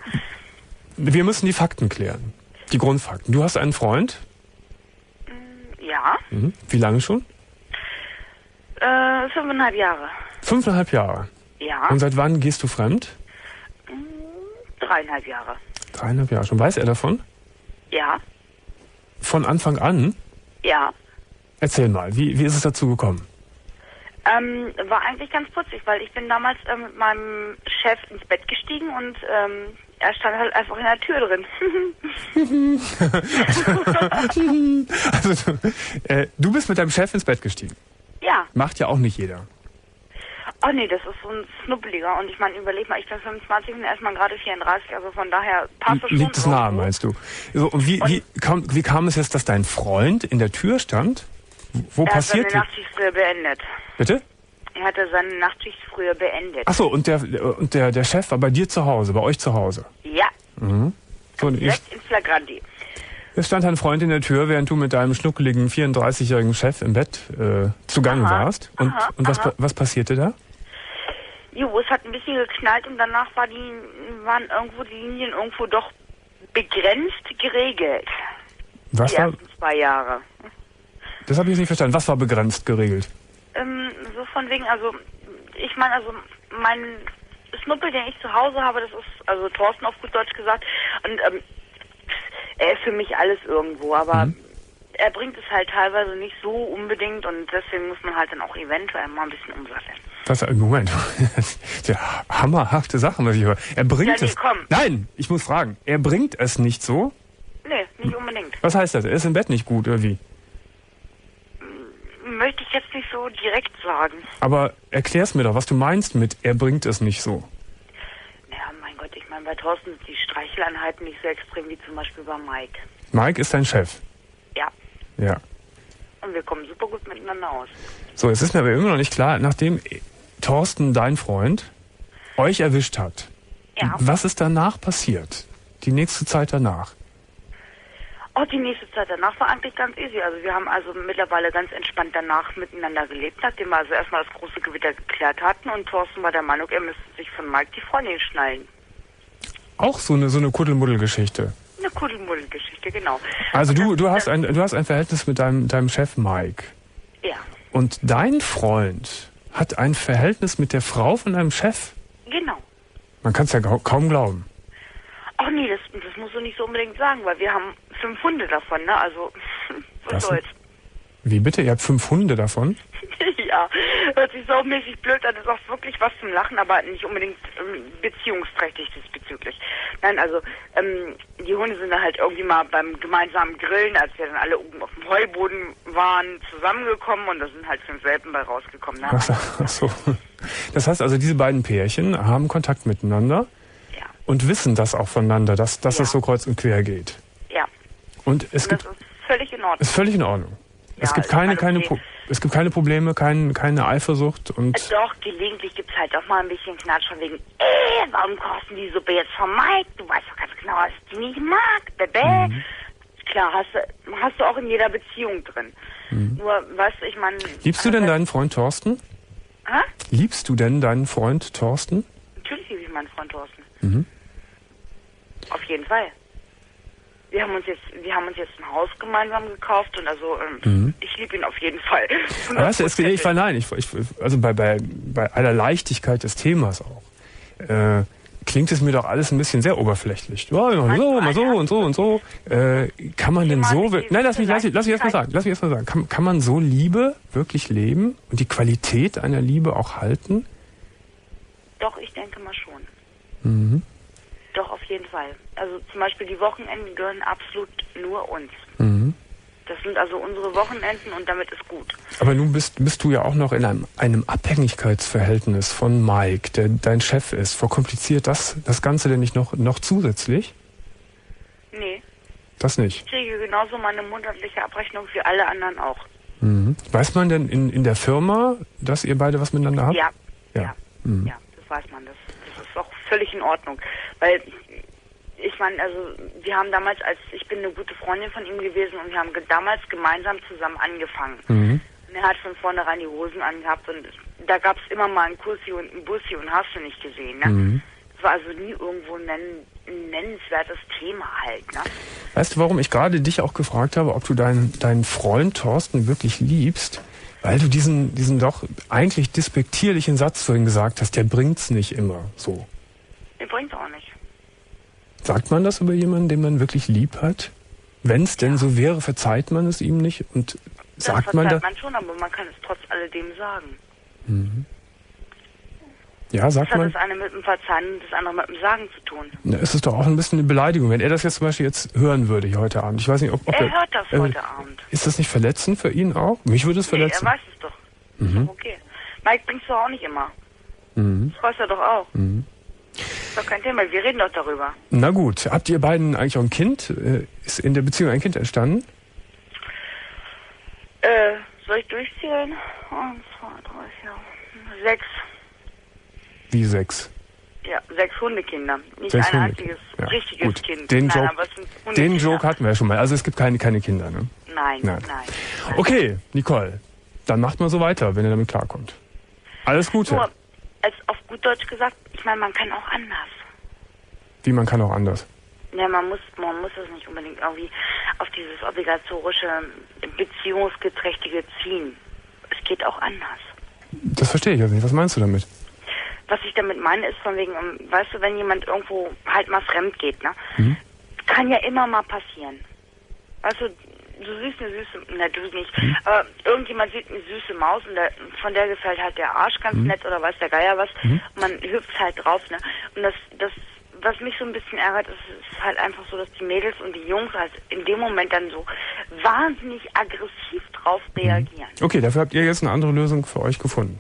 Wir müssen die Fakten klären. Die Grundfakten. Du hast einen Freund?
Ja.
Mhm. Wie lange schon?
5,5 Jahre.
5,5 Jahre?
Ja.
Und seit wann gehst du fremd?
3,5 Jahre.
3,5 Jahre schon. Weiß er davon?
Ja.
Von Anfang an?
Ja.
Erzähl mal, wie ist es dazu gekommen?
War eigentlich ganz putzig, weil ich bin damals mit meinem Chef ins Bett gestiegen und er stand halt einfach in der Tür drin.
Also, du bist mit deinem Chef ins Bett gestiegen.
Ja.
Macht ja auch nicht jeder.
Oh nee, das ist so ein Schnuppeliger. Und ich meine, überleg mal, ich bin 25 und erstmal gerade 34, also von daher passt es schon.
Liegt es nahe, meinst du? So, und wie kam es jetzt, dass dein Freund in der Tür stand? Wo passiert
Er hat seine Nachtschicht früher beendet.
Bitte?
Er hatte seine Nachtschicht früher beendet.
Ach so, und der Chef war bei dir zu Hause, bei euch zu Hause?
Ja.
Mhm. So, und
Direkt in Flagranti.
es stand ein Freund in der Tür, während du mit deinem schnuckeligen 34-jährigen Chef im Bett zugange warst. Und was passierte da?
Jo, es hat ein bisschen geknallt und danach waren irgendwo die Linien irgendwo doch begrenzt geregelt.
Was
die
war?
ersten 2 Jahre.
Das habe ich jetzt nicht verstanden. Was war begrenzt geregelt?
So von wegen, also ich meine, also mein Schnuppel, den ich zu Hause habe, das ist, also Thorsten auf gut Deutsch gesagt, und er ist für mich alles irgendwo, aber er bringt es halt teilweise nicht so unbedingt und deswegen muss man halt dann auch eventuell mal ein bisschen umsatteln.
Moment. Das ist ja hammerhafte Sachen, was ich höre. Er bringt es.
Komm.
Nein, ich muss fragen. Er bringt es nicht so?
Nee, nicht unbedingt.
Was heißt das? Er ist im Bett nicht gut, oder wie?
Möchte ich jetzt nicht so direkt sagen.
Aber erklär's mir doch, was du meinst mit, er bringt es nicht so.
Naja, mein Gott, ich meine, bei Thorsten sind die Streicheleinheiten nicht so extrem wie zum Beispiel bei Mike.
Mike ist dein Chef?
Ja.
Ja.
Und wir kommen super gut miteinander aus.
So, es ist mir aber immer noch nicht klar, nachdem Thorsten, dein Freund, euch erwischt hat, was ist danach passiert? Die nächste Zeit danach?
Oh, die nächste Zeit danach war eigentlich ganz easy. Also wir haben also mittlerweile ganz entspannt danach miteinander gelebt, nachdem wir also erstmal das große Gewitter geklärt hatten und Thorsten war der Meinung, er müsste sich von Mike die Freundin schnallen.
Auch so eine Kuddelmuddel-Geschichte.
Eine Kuddelmuddel-Geschichte, genau.
Also du hast ein Verhältnis mit deinem Chef Mike.
Ja.
Und dein Freund hat ein Verhältnis mit der Frau von deinem Chef?
Genau.
Man kann es ja kaum glauben.
Ach nee, das musst du nicht so unbedingt sagen, weil wir haben 5 Hunde davon, ne? Also, was soll's.
Wie bitte? Ihr habt 5 Hunde davon?
Ja, hört sich so mäßig blöd an, ist auch wirklich was zum Lachen, aber nicht unbedingt beziehungsträchtig diesbezüglich. Nein, also die Hunde sind dann halt irgendwie mal beim gemeinsamen Grillen, als wir dann alle oben auf dem Heuboden waren, zusammengekommen und da sind halt 5 Welpen bei rausgekommen. Ne?
Ach so. Das heißt also, diese beiden Pärchen haben Kontakt miteinander und wissen das auch voneinander, dass es so kreuz und quer geht.
Ja.
Und das
ist völlig in Ordnung.
Ist völlig in Ordnung.
Ja,
es gibt keine Probleme, keine Eifersucht und...
Doch, gelegentlich gibt es halt auch mal ein bisschen Knatsch von wegen, warum kosten die Suppe jetzt von Mike? Du weißt doch ganz genau, dass ich die nicht mag. Bäh. Klar, hast du auch in jeder Beziehung drin. Nur, weißt du, ich meine...
Liebst du denn deinen Freund Thorsten?
Hä?
Liebst du denn deinen Freund Thorsten?
Natürlich liebe ich meinen Freund Thorsten.
Mhm.
Auf jeden Fall. Wir haben uns jetzt ein Haus gemeinsam gekauft und also ich liebe ihn auf jeden Fall.
Weißt du, also bei aller Leichtigkeit des Themas auch, klingt es mir doch alles ein bisschen sehr oberflächlich. Ja, mal so und so. Kann man denn so... Nein, lass mich erst mal sagen. Kann man so Liebe wirklich leben und die Qualität einer Liebe auch halten?
Doch, ich denke mal schon.
Mhm.
Doch, auf jeden Fall. Also zum Beispiel die Wochenenden gehören absolut nur uns.
Mhm.
Das sind also unsere Wochenenden und damit ist gut.
Aber nun bist du ja auch noch in einem Abhängigkeitsverhältnis von Mike, der dein Chef ist. Verkompliziert das Ganze denn nicht noch zusätzlich?
Nee.
Das nicht?
Ich kriege genauso meine monatliche Abrechnung wie alle anderen auch.
Mhm. Weiß man denn in der Firma, dass ihr beide was miteinander habt?
Ja.
Ja,
ja, das weiß man. Das ist auch völlig in Ordnung. Weil, ich meine, also wir haben damals, ich bin eine gute Freundin von ihm gewesen und wir haben damals gemeinsam zusammen angefangen. Und er hat von vornherein die Hosen angehabt und da gab es immer mal einen Kussi und einen Bussi und hast du nicht gesehen, ne? Das war also nie irgendwo ein nennenswertes Thema halt, ne?
Weißt du, warum ich gerade dich auch gefragt habe, ob du deinen Freund Thorsten wirklich liebst? Weil du diesen doch eigentlich despektierlichen Satz vorhin gesagt hast, der bringt's nicht immer so.
Der bringt's auch nicht.
Sagt man das über jemanden, den man wirklich lieb hat? Wenn es denn so wäre, verzeiht man es ihm nicht? Und sagt man das?
Verzeiht man schon, aber man kann es trotz alledem sagen.
Ja, sagt
Das hat
man.
das eine mit dem Verzeihen und das andere mit dem Sagen zu tun.
Na, es ist doch auch ein bisschen eine Beleidigung, wenn er das jetzt zum Beispiel jetzt hören würde hier heute Abend. Ich weiß nicht, ob
Er hört das heute Abend.
Ist das nicht verletzend für ihn auch? Mich würde es verletzen.
Nee, er weiß es doch. Ist doch okay. Mike bringst du auch nicht immer. Das weiß er doch auch. Ist doch kein Thema, wir reden doch darüber.
Na gut, habt ihr beiden eigentlich auch ein Kind? Ist in der Beziehung ein Kind entstanden?
Soll ich durchzählen? 1, 2, 3, 4, 6.
Wie 6?
Ja, 6 Hundekinder. Nicht
6
ein
Hundekinder.
einziges
Ja,
richtiges
gut.
Kind.
Den
Nein,
Joke,
aber es sind
den
Hundekinder.
Joke hatten wir ja schon mal. Also es gibt keine Kinder, ne?
Nein.
Okay, Nicole, dann macht mal so weiter, wenn ihr damit klarkommt. Alles Gute.
Nur, als auf gut Deutsch gesagt, ich meine, man kann auch anders.
Wie, man kann auch anders?
Ja, man muss es nicht unbedingt irgendwie auf dieses obligatorische, beziehungsgeträchtige ziehen. Es geht auch anders.
Das verstehe ich also nicht. Was meinst du damit?
Was ich damit meine, ist von wegen, weißt du, wenn jemand irgendwo halt mal fremd geht, ne? Kann ja immer mal passieren. Weißt du, du siehst eine süße, na du nicht, aber irgendjemand sieht eine süße Maus und von der gefällt halt der Arsch ganz nett oder weiß der Geier was. Man hüpft halt drauf, ne? Und das, was mich so ein bisschen ärgert, ist halt einfach so, dass die Mädels und die Jungs halt in dem Moment dann so wahnsinnig aggressiv drauf reagieren.
Okay, dafür habt ihr jetzt eine andere Lösung für euch gefunden.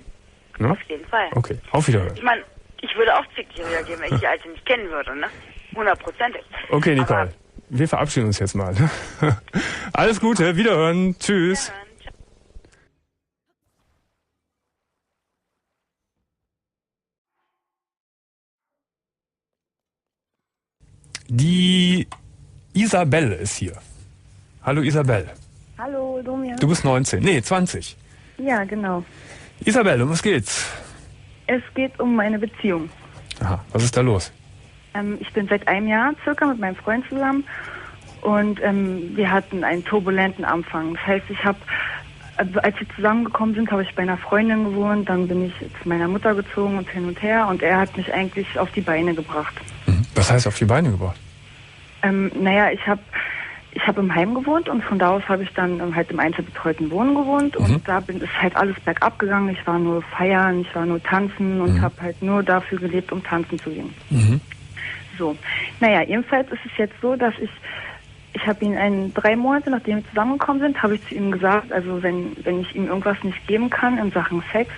Ne?
Auf jeden Fall.
Okay, auf Wiederhören.
Ich meine, ich würde auch zickig reagieren, wenn ich die Alte nicht kennen würde, ne? 100%.
Okay, Nicole,
Aber
wir verabschieden uns jetzt mal. Alles Gute, Wiederhören, tschüss. Die Isabelle ist hier. Hallo Isabelle.
Hallo, Domian.
Du bist 19, nee 20.
Ja, genau.
Isabelle, um was geht's?
Es geht um meine Beziehung.
Aha, was ist da los?
Ich bin seit einem Jahr circa mit meinem Freund zusammen und wir hatten einen turbulenten Anfang. Das heißt, also als wir zusammengekommen sind, habe ich bei einer Freundin gewohnt, dann bin ich zu meiner Mutter gezogen und hin und her und er hat mich eigentlich auf die Beine gebracht.
Was heißt auf die Beine gebracht?
Naja, ich hab im Heim gewohnt und von da aus habe ich dann halt im einzelbetreuten Wohnen gewohnt und da ist halt alles bergab gegangen. Ich war nur feiern, ich war nur tanzen und habe halt nur dafür gelebt, um tanzen zu gehen. So, naja, jedenfalls ist es jetzt so, dass ich habe ihn 3 Monate, nachdem wir zusammengekommen sind, habe ich zu ihm gesagt, also wenn ich ihm irgendwas nicht geben kann in Sachen Sex,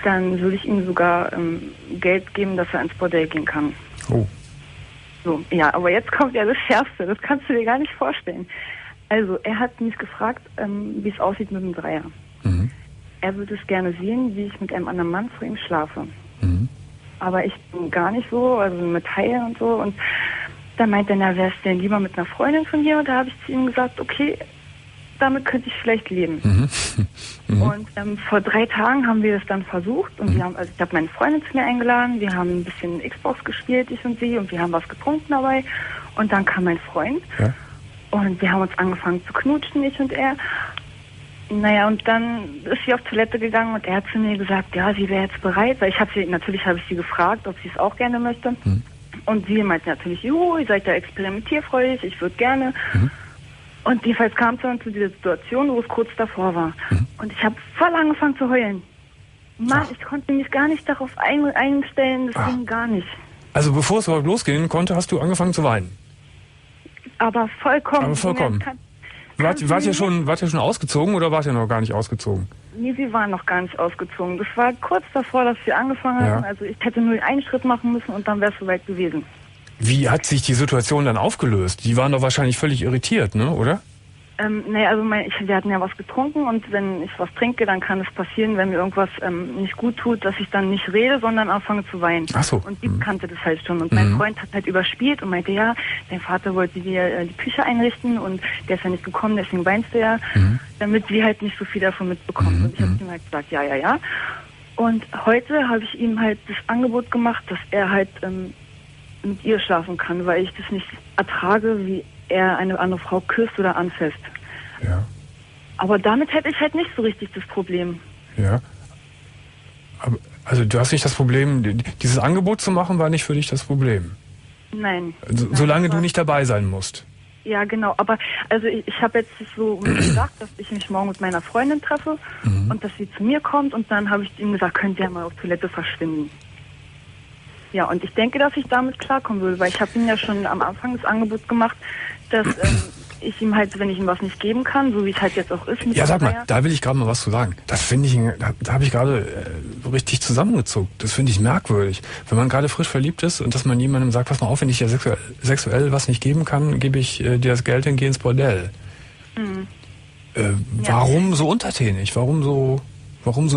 dann würde ich ihm sogar Geld geben, dass er ins Bordell gehen kann.
Oh.
So, ja, aber jetzt kommt ja das Schärfste, das kannst du dir gar nicht vorstellen. Also, er hat mich gefragt, wie es aussieht mit dem Dreier. Er würde es gerne sehen, wie ich mit einem anderen Mann vor ihm schlafe. Aber ich bin gar nicht so, also mit Haie und so. Und da meint er, na, wär's denn lieber mit einer Freundin von dir? Und da habe ich zu ihm gesagt, okay, damit könnte ich vielleicht leben. Und vor 3 Tagen haben wir das dann versucht und ich habe meine Freundin zu mir eingeladen, wir haben ein bisschen Xbox gespielt, ich und sie, und wir haben was getrunken dabei und dann kam mein Freund und wir haben uns angefangen zu knutschen, ich und er. Naja, und dann ist sie auf Toilette gegangen und er hat zu mir gesagt, ja, sie wäre jetzt bereit, weil natürlich habe ich sie gefragt, ob sie es auch gerne möchte. Und sie meinte natürlich, jo, ihr seid ja experimentierfreudig, ich würde gerne. Und jedenfalls kam es dann zu dieser Situation, wo es kurz davor war. Und ich habe voll angefangen zu heulen. Mann, ich konnte mich gar nicht darauf einstellen, das ging gar nicht.
Also bevor es überhaupt losgehen konnte, hast du angefangen zu weinen?
Aber vollkommen.
Aber vollkommen. Wart ihr schon ausgezogen oder wart ihr noch gar nicht ausgezogen?
Nee, wir waren noch gar nicht ausgezogen. Das war kurz davor, dass wir angefangen haben. Also ich hätte nur einen Schritt machen müssen und dann wäre es soweit gewesen.
Wie hat sich die Situation dann aufgelöst? Die waren doch wahrscheinlich völlig irritiert, ne, oder?
Nee, also wir hatten ja was getrunken und wenn ich was trinke, dann kann es passieren, wenn mir irgendwas nicht gut tut, dass ich dann nicht rede, sondern anfange zu weinen.
Ach so.
Und die kannte das halt schon. Und mein Freund hat halt überspielt und meinte, ja, dein Vater wollte dir die Küche einrichten und der ist ja nicht gekommen, deswegen weinst du ja, damit sie halt nicht so viel davon mitbekommt. Und ich habe ihm halt gesagt, ja. Und heute habe ich ihm halt das Angebot gemacht, dass er halt mit ihr schlafen kann, weil ich das nicht ertrage, wie er eine andere Frau küsst oder anfasst.
Ja.
Aber damit hätte ich halt nicht so richtig das Problem.
Ja. Aber, also du hast nicht das Problem, dieses Angebot zu machen, war nicht für dich das Problem?
Nein.
Solange du nicht dabei sein musst.
Ja, genau. Aber also ich habe jetzt so gesagt, dass ich mich morgen mit meiner Freundin treffe und dass sie zu mir kommt. Und dann habe ich ihm gesagt, könnt ihr ja mal auf Toilette verschwinden. Ja, und ich denke, dass ich damit klarkommen würde, weil ich habe ihm ja schon am Anfang das Angebot gemacht, dass ich ihm halt, wenn ich ihm was nicht geben kann, so wie es halt jetzt auch ist.
Ja, sag mal, da will ich gerade mal was zu sagen. Das finde ich, da habe ich gerade richtig zusammengezuckt. Das finde ich merkwürdig. Wenn man gerade frisch verliebt ist und dass man jemandem sagt, pass mal auf, wenn ich dir sexuell was nicht geben kann, gebe ich dir das Geld und geh ins Bordell. Warum so untertänig? Warum so,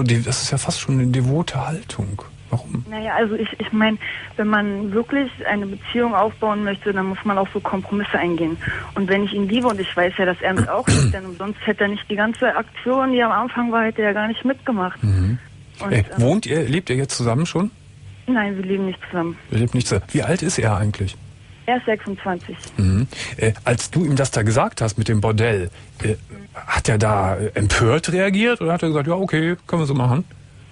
das ist ja fast schon eine devote Haltung. Warum?
Naja, also ich meine, wenn man wirklich eine Beziehung aufbauen möchte, dann muss man auch so Kompromisse eingehen. Und wenn ich ihn liebe und ich weiß ja, dass er mich auch liebt, denn sonst hätte er nicht die ganze Aktion, die am Anfang war, hätte er gar nicht mitgemacht. Und,
lebt ihr jetzt zusammen schon?
Nein, wir leben nicht zusammen.
Ihr lebt nicht zusammen. Wie alt ist er eigentlich?
Er ist 26.
Als du ihm das da gesagt hast mit dem Bordell, hat er da empört reagiert oder hat er gesagt, ja okay, können wir so machen?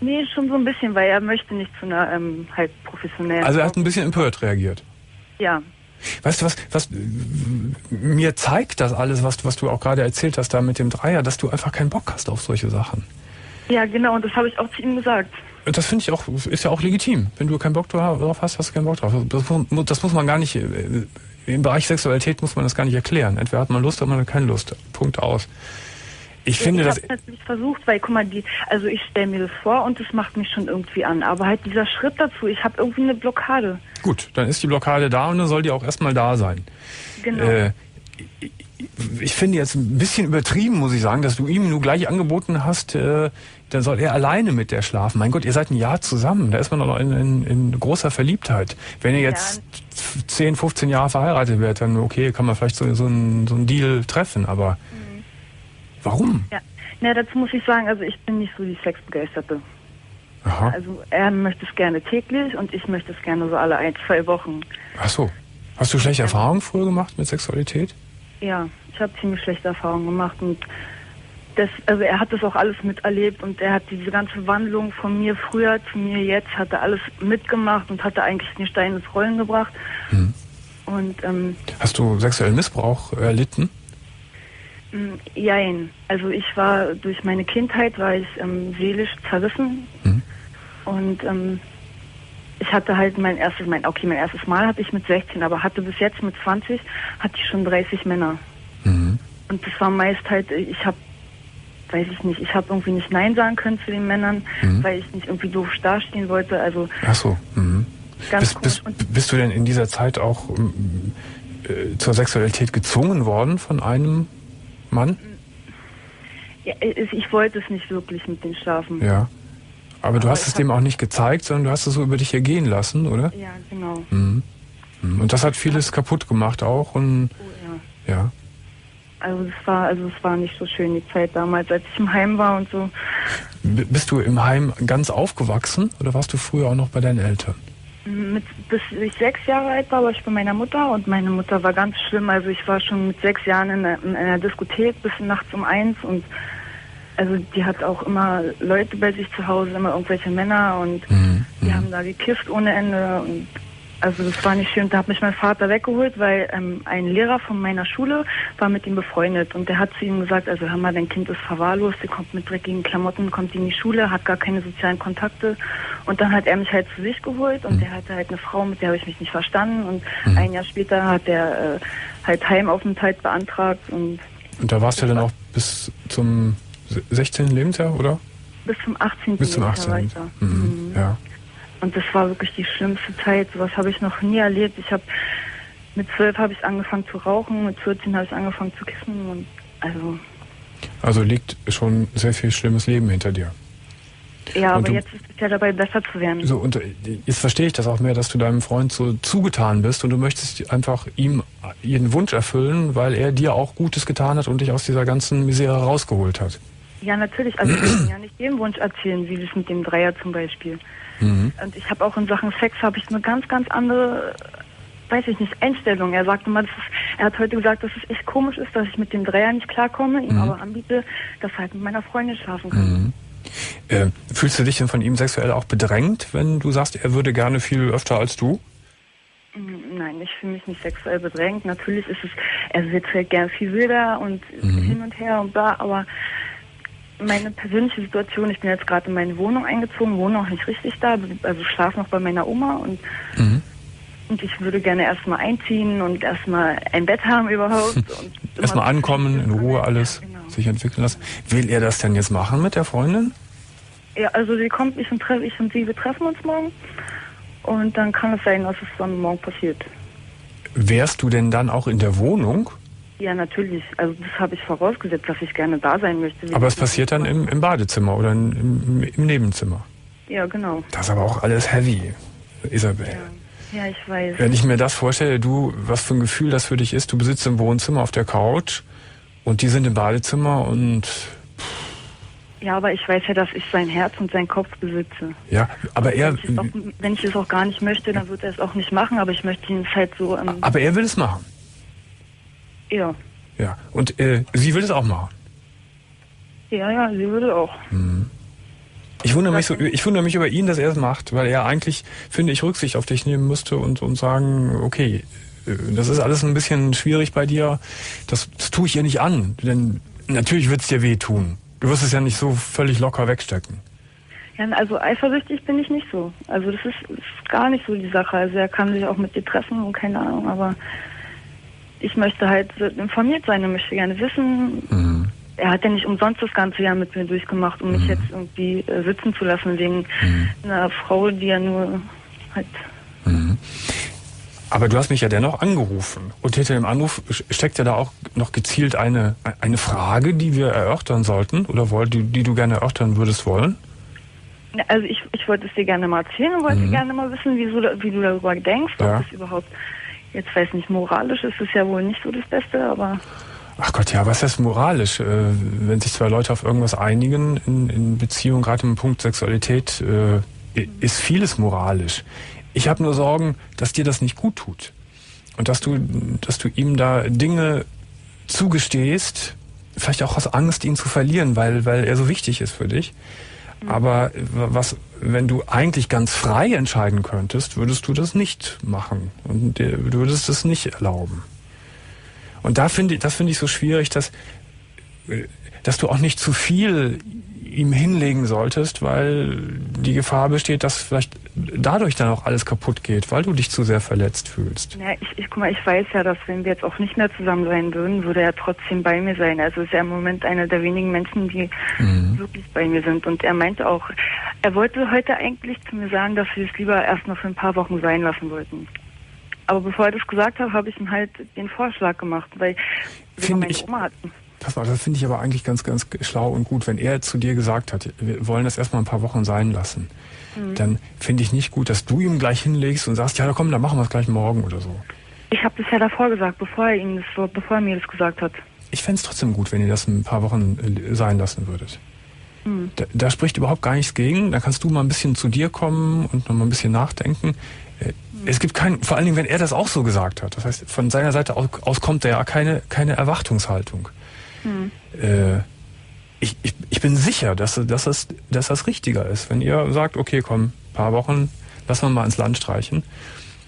Nee, schon so ein bisschen, weil er möchte nicht zu einer halt professionellen...
Also er hat ein bisschen empört reagiert?
Ja.
Weißt du was mir zeigt das alles, was du auch gerade erzählt hast da mit dem Dreier, dass du einfach keinen Bock hast auf solche Sachen.
Ja, genau, und das habe ich auch zu ihm gesagt.
Das finde ich auch, ist ja auch legitim. Wenn du keinen Bock drauf hast, hast du keinen Bock drauf. Das muss man gar nicht, im Bereich Sexualität muss man das gar nicht erklären. Entweder hat man Lust oder man hat keine Lust. Punkt aus. Ich finde,
ich habe natürlich versucht, weil, guck mal, also ich stelle mir das vor und das macht mich schon irgendwie an. Aber halt dieser Schritt dazu, ich habe irgendwie eine Blockade.
Gut, dann ist die Blockade da und dann soll die auch erstmal da sein.
Genau.
Ich finde jetzt ein bisschen übertrieben, muss ich sagen, dass du ihm nur gleich angeboten hast, dann soll er alleine mit der schlafen. Mein Gott, ihr seid ein Jahr zusammen, da ist man doch noch in großer Verliebtheit. Wenn ihr jetzt 10, 15 Jahre verheiratet werdet, dann okay, kann man vielleicht so einen Deal treffen, aber warum?
Ja, dazu muss ich sagen, also ich bin nicht so die Sexbegeisterte.
Aha.
Also er möchte es gerne täglich und ich möchte es gerne so alle 1-2 Wochen.
Ach so. Hast du schlechte Erfahrungen früher gemacht mit Sexualität?
Ja, ich habe ziemlich schlechte Erfahrungen gemacht und also er hat das auch alles miterlebt und er hat diese ganze Wandlung von mir früher zu mir jetzt, hat er alles mitgemacht und hat er eigentlich den Stein ins Rollen gebracht. Und
hast du sexuellen Missbrauch erlitten?
Jein. Also ich war, durch meine Kindheit war ich seelisch zerrissen und ich hatte halt mein erstes Mal hatte ich mit 16, aber hatte bis jetzt mit 20, hatte ich schon 30 Männer. Und das war meist halt, ich habe irgendwie nicht Nein sagen können zu den Männern, weil ich nicht irgendwie doof dastehen wollte. Also
ach so.
Ganz
bist du denn in dieser Zeit auch zur Sexualität gezwungen worden von einem Mann?
Ja, ich wollte es nicht wirklich mit dem Schlafen.
Ja. Aber du hast es dem auch nicht gezeigt, sondern du hast es so über dich ergehen lassen, oder?
Ja, genau.
Und das hat vieles kaputt gemacht auch. Und ja.
Also es war nicht so schön, die Zeit damals, als ich im Heim war und so.
Bist du im Heim ganz aufgewachsen oder warst du früher auch noch bei deinen Eltern?
Bis ich 6 Jahre alt war ich bei meiner Mutter und meine Mutter war ganz schlimm. Also ich war schon mit 6 Jahren in einer Diskothek bis nachts um 1 und also die hat auch immer Leute bei sich zu Hause, immer irgendwelche Männer und die haben da gekifft ohne Ende und also das war nicht schön. Da hat mich mein Vater weggeholt, weil ein Lehrer von meiner Schule war mit ihm befreundet und der hat zu ihm gesagt, also hör mal, dein Kind ist verwahrlost, der kommt mit dreckigen Klamotten, kommt in die Schule, hat gar keine sozialen Kontakte und dann hat er mich halt zu sich geholt und der hatte halt eine Frau, mit der habe ich mich nicht verstanden und ein Jahr später hat der halt Heimaufenthalt beantragt und
da warst du dann auch bis zum 16. Lebensjahr, oder?
Bis zum 18.
Bis zum 18. Ja.
Und das war wirklich die schlimmste Zeit. Sowas habe ich noch nie erlebt. Mit 12 habe ich angefangen zu rauchen, mit 14 habe ich angefangen zu kiffen. Und
also liegt schon sehr viel schlimmes Leben hinter dir.
Ja, aber jetzt ist es ja dabei, besser zu werden.
So, und jetzt verstehe ich das auch mehr, dass du deinem Freund so zugetan bist und du möchtest einfach ihm jeden Wunsch erfüllen, weil er dir auch Gutes getan hat und dich aus dieser ganzen Misere rausgeholt hat.
Ja, natürlich. Also ich kann ja nicht den Wunsch erzählen, wie das mit dem Dreier zum Beispiel. Und ich habe auch in Sachen Sex habe ich eine ganz, ganz andere, weiß ich nicht, Einstellung. Er sagte mal, er hat heute gesagt, dass es echt komisch ist, dass ich mit dem Dreier nicht klarkomme, ihm aber anbiete, dass er halt mit meiner Freundin schlafen kann.
Fühlst du dich denn von ihm sexuell auch bedrängt, wenn du sagst, er würde gerne viel öfter als du?
Nein, ich fühle mich nicht sexuell bedrängt. Natürlich ist es, er wird halt gern viel wilder und hin und her und bla, aber meine persönliche Situation, ich bin jetzt gerade in meine Wohnung eingezogen, wohne auch nicht richtig da, also schlafe noch bei meiner Oma und ich würde gerne erstmal einziehen und erstmal ein Bett haben überhaupt.
Erstmal ankommen, in Ruhe alles sich entwickeln lassen. Will er das denn jetzt machen mit der Freundin?
Ja, also sie kommt, ich und sie, wir treffen uns morgen und dann kann es sein, dass es dann morgen passiert.
Wärst du denn dann auch in der Wohnung?
Ja, natürlich. Also das habe ich vorausgesetzt, dass ich gerne da sein möchte.
Aber es passiert dann im Badezimmer oder im Nebenzimmer?
Ja, genau.
Das ist aber auch alles heavy, Isabel.
Ja, ich weiß.
Wenn ich mir das vorstelle, was für ein Gefühl das für dich ist, du besitzt im Wohnzimmer auf der Couch und die sind im Badezimmer und...
Ja, aber ich weiß ja, dass ich sein Herz und seinen Kopf besitze.
Ja, aber
wenn ich es auch gar nicht möchte, dann wird er es auch nicht machen, aber ich möchte ihn halt so...
aber er will es machen?
Ja.
Ja, und sie will es auch machen?
Ja, sie würde auch.
Ich wundere mich über ihn, dass er es macht, weil er eigentlich, finde ich, Rücksicht auf dich nehmen müsste und sagen, okay, das ist alles ein bisschen schwierig bei dir, das tue ich ihr nicht an, denn natürlich wird es dir wehtun. Du wirst es ja nicht so völlig locker wegstecken.
Ja, also eifersüchtig bin ich nicht so. Also das ist gar nicht so die Sache. Also er kann sich auch mit dir treffen und keine Ahnung, aber ich möchte halt informiert sein und möchte gerne wissen... Er hat ja nicht umsonst das ganze Jahr mit mir durchgemacht, um mich jetzt irgendwie sitzen zu lassen wegen einer Frau, die ja nur halt...
Aber du hast mich ja dennoch angerufen. Und hinter dem Anruf steckt ja da auch noch gezielt eine Frage, die wir erörtern sollten oder die du gerne erörtern würdest wollen?
Also ich wollte es dir gerne mal erzählen und wollte gerne mal wissen, wie du darüber denkst, ob das überhaupt, jetzt weiß nicht, moralisch ist es ja wohl nicht so das Beste, aber...
Ach Gott, ja, was ist moralisch? Wenn sich zwei Leute auf irgendwas einigen in Beziehung, gerade im Punkt Sexualität, ist vieles moralisch. Ich habe nur Sorgen, dass dir das nicht gut tut. Und dass du ihm da Dinge zugestehst, vielleicht auch aus Angst, ihn zu verlieren, weil er so wichtig ist für dich. Aber wenn du eigentlich ganz frei entscheiden könntest, würdest du das nicht machen. Und du würdest es nicht erlauben. Und das finde ich so schwierig, dass du auch nicht zu viel ihm hinlegen solltest, weil die Gefahr besteht, dass vielleicht dadurch dann auch alles kaputt geht, weil du dich zu sehr verletzt fühlst.
Ja, guck mal, ich weiß ja, dass wenn wir jetzt auch nicht mehr zusammen sein würden, würde er trotzdem bei mir sein. Also ist er im Moment einer der wenigen Menschen, die wirklich bei mir sind. Und er meinte auch, er wollte heute eigentlich zu mir sagen, dass wir es lieber erst noch für ein paar Wochen sein lassen wollten. Aber bevor er das gesagt hat, habe ich ihm halt den Vorschlag gemacht, weil wir meine Oma hatten.
Das finde ich aber eigentlich ganz, ganz schlau und gut. Wenn er zu dir gesagt hat, wir wollen das erstmal ein paar Wochen sein lassen, dann finde ich nicht gut, dass du ihm gleich hinlegst und sagst, ja komm, dann machen wir es gleich morgen oder so.
Ich habe das ja davor gesagt, bevor er mir das gesagt hat.
Ich fände es trotzdem gut, wenn ihr das ein paar Wochen sein lassen würdet. Da spricht überhaupt gar nichts gegen. Da kannst du mal ein bisschen zu dir kommen und noch mal ein bisschen nachdenken. Es gibt vor allen Dingen, wenn er das auch so gesagt hat. Das heißt, von seiner Seite aus kommt da ja keine Erwartungshaltung. Ich bin sicher, dass das richtiger ist. Wenn ihr sagt, okay, komm, ein paar Wochen, lassen wir mal ins Land streichen.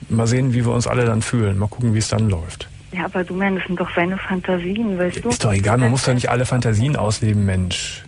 Mal sehen, wie wir uns alle dann fühlen. Mal gucken, wie es dann läuft.
Ja, aber du meinst, das sind doch seine Fantasien, weißt du?
Ist doch egal, man muss doch nicht alle Fantasien ausleben, Mensch.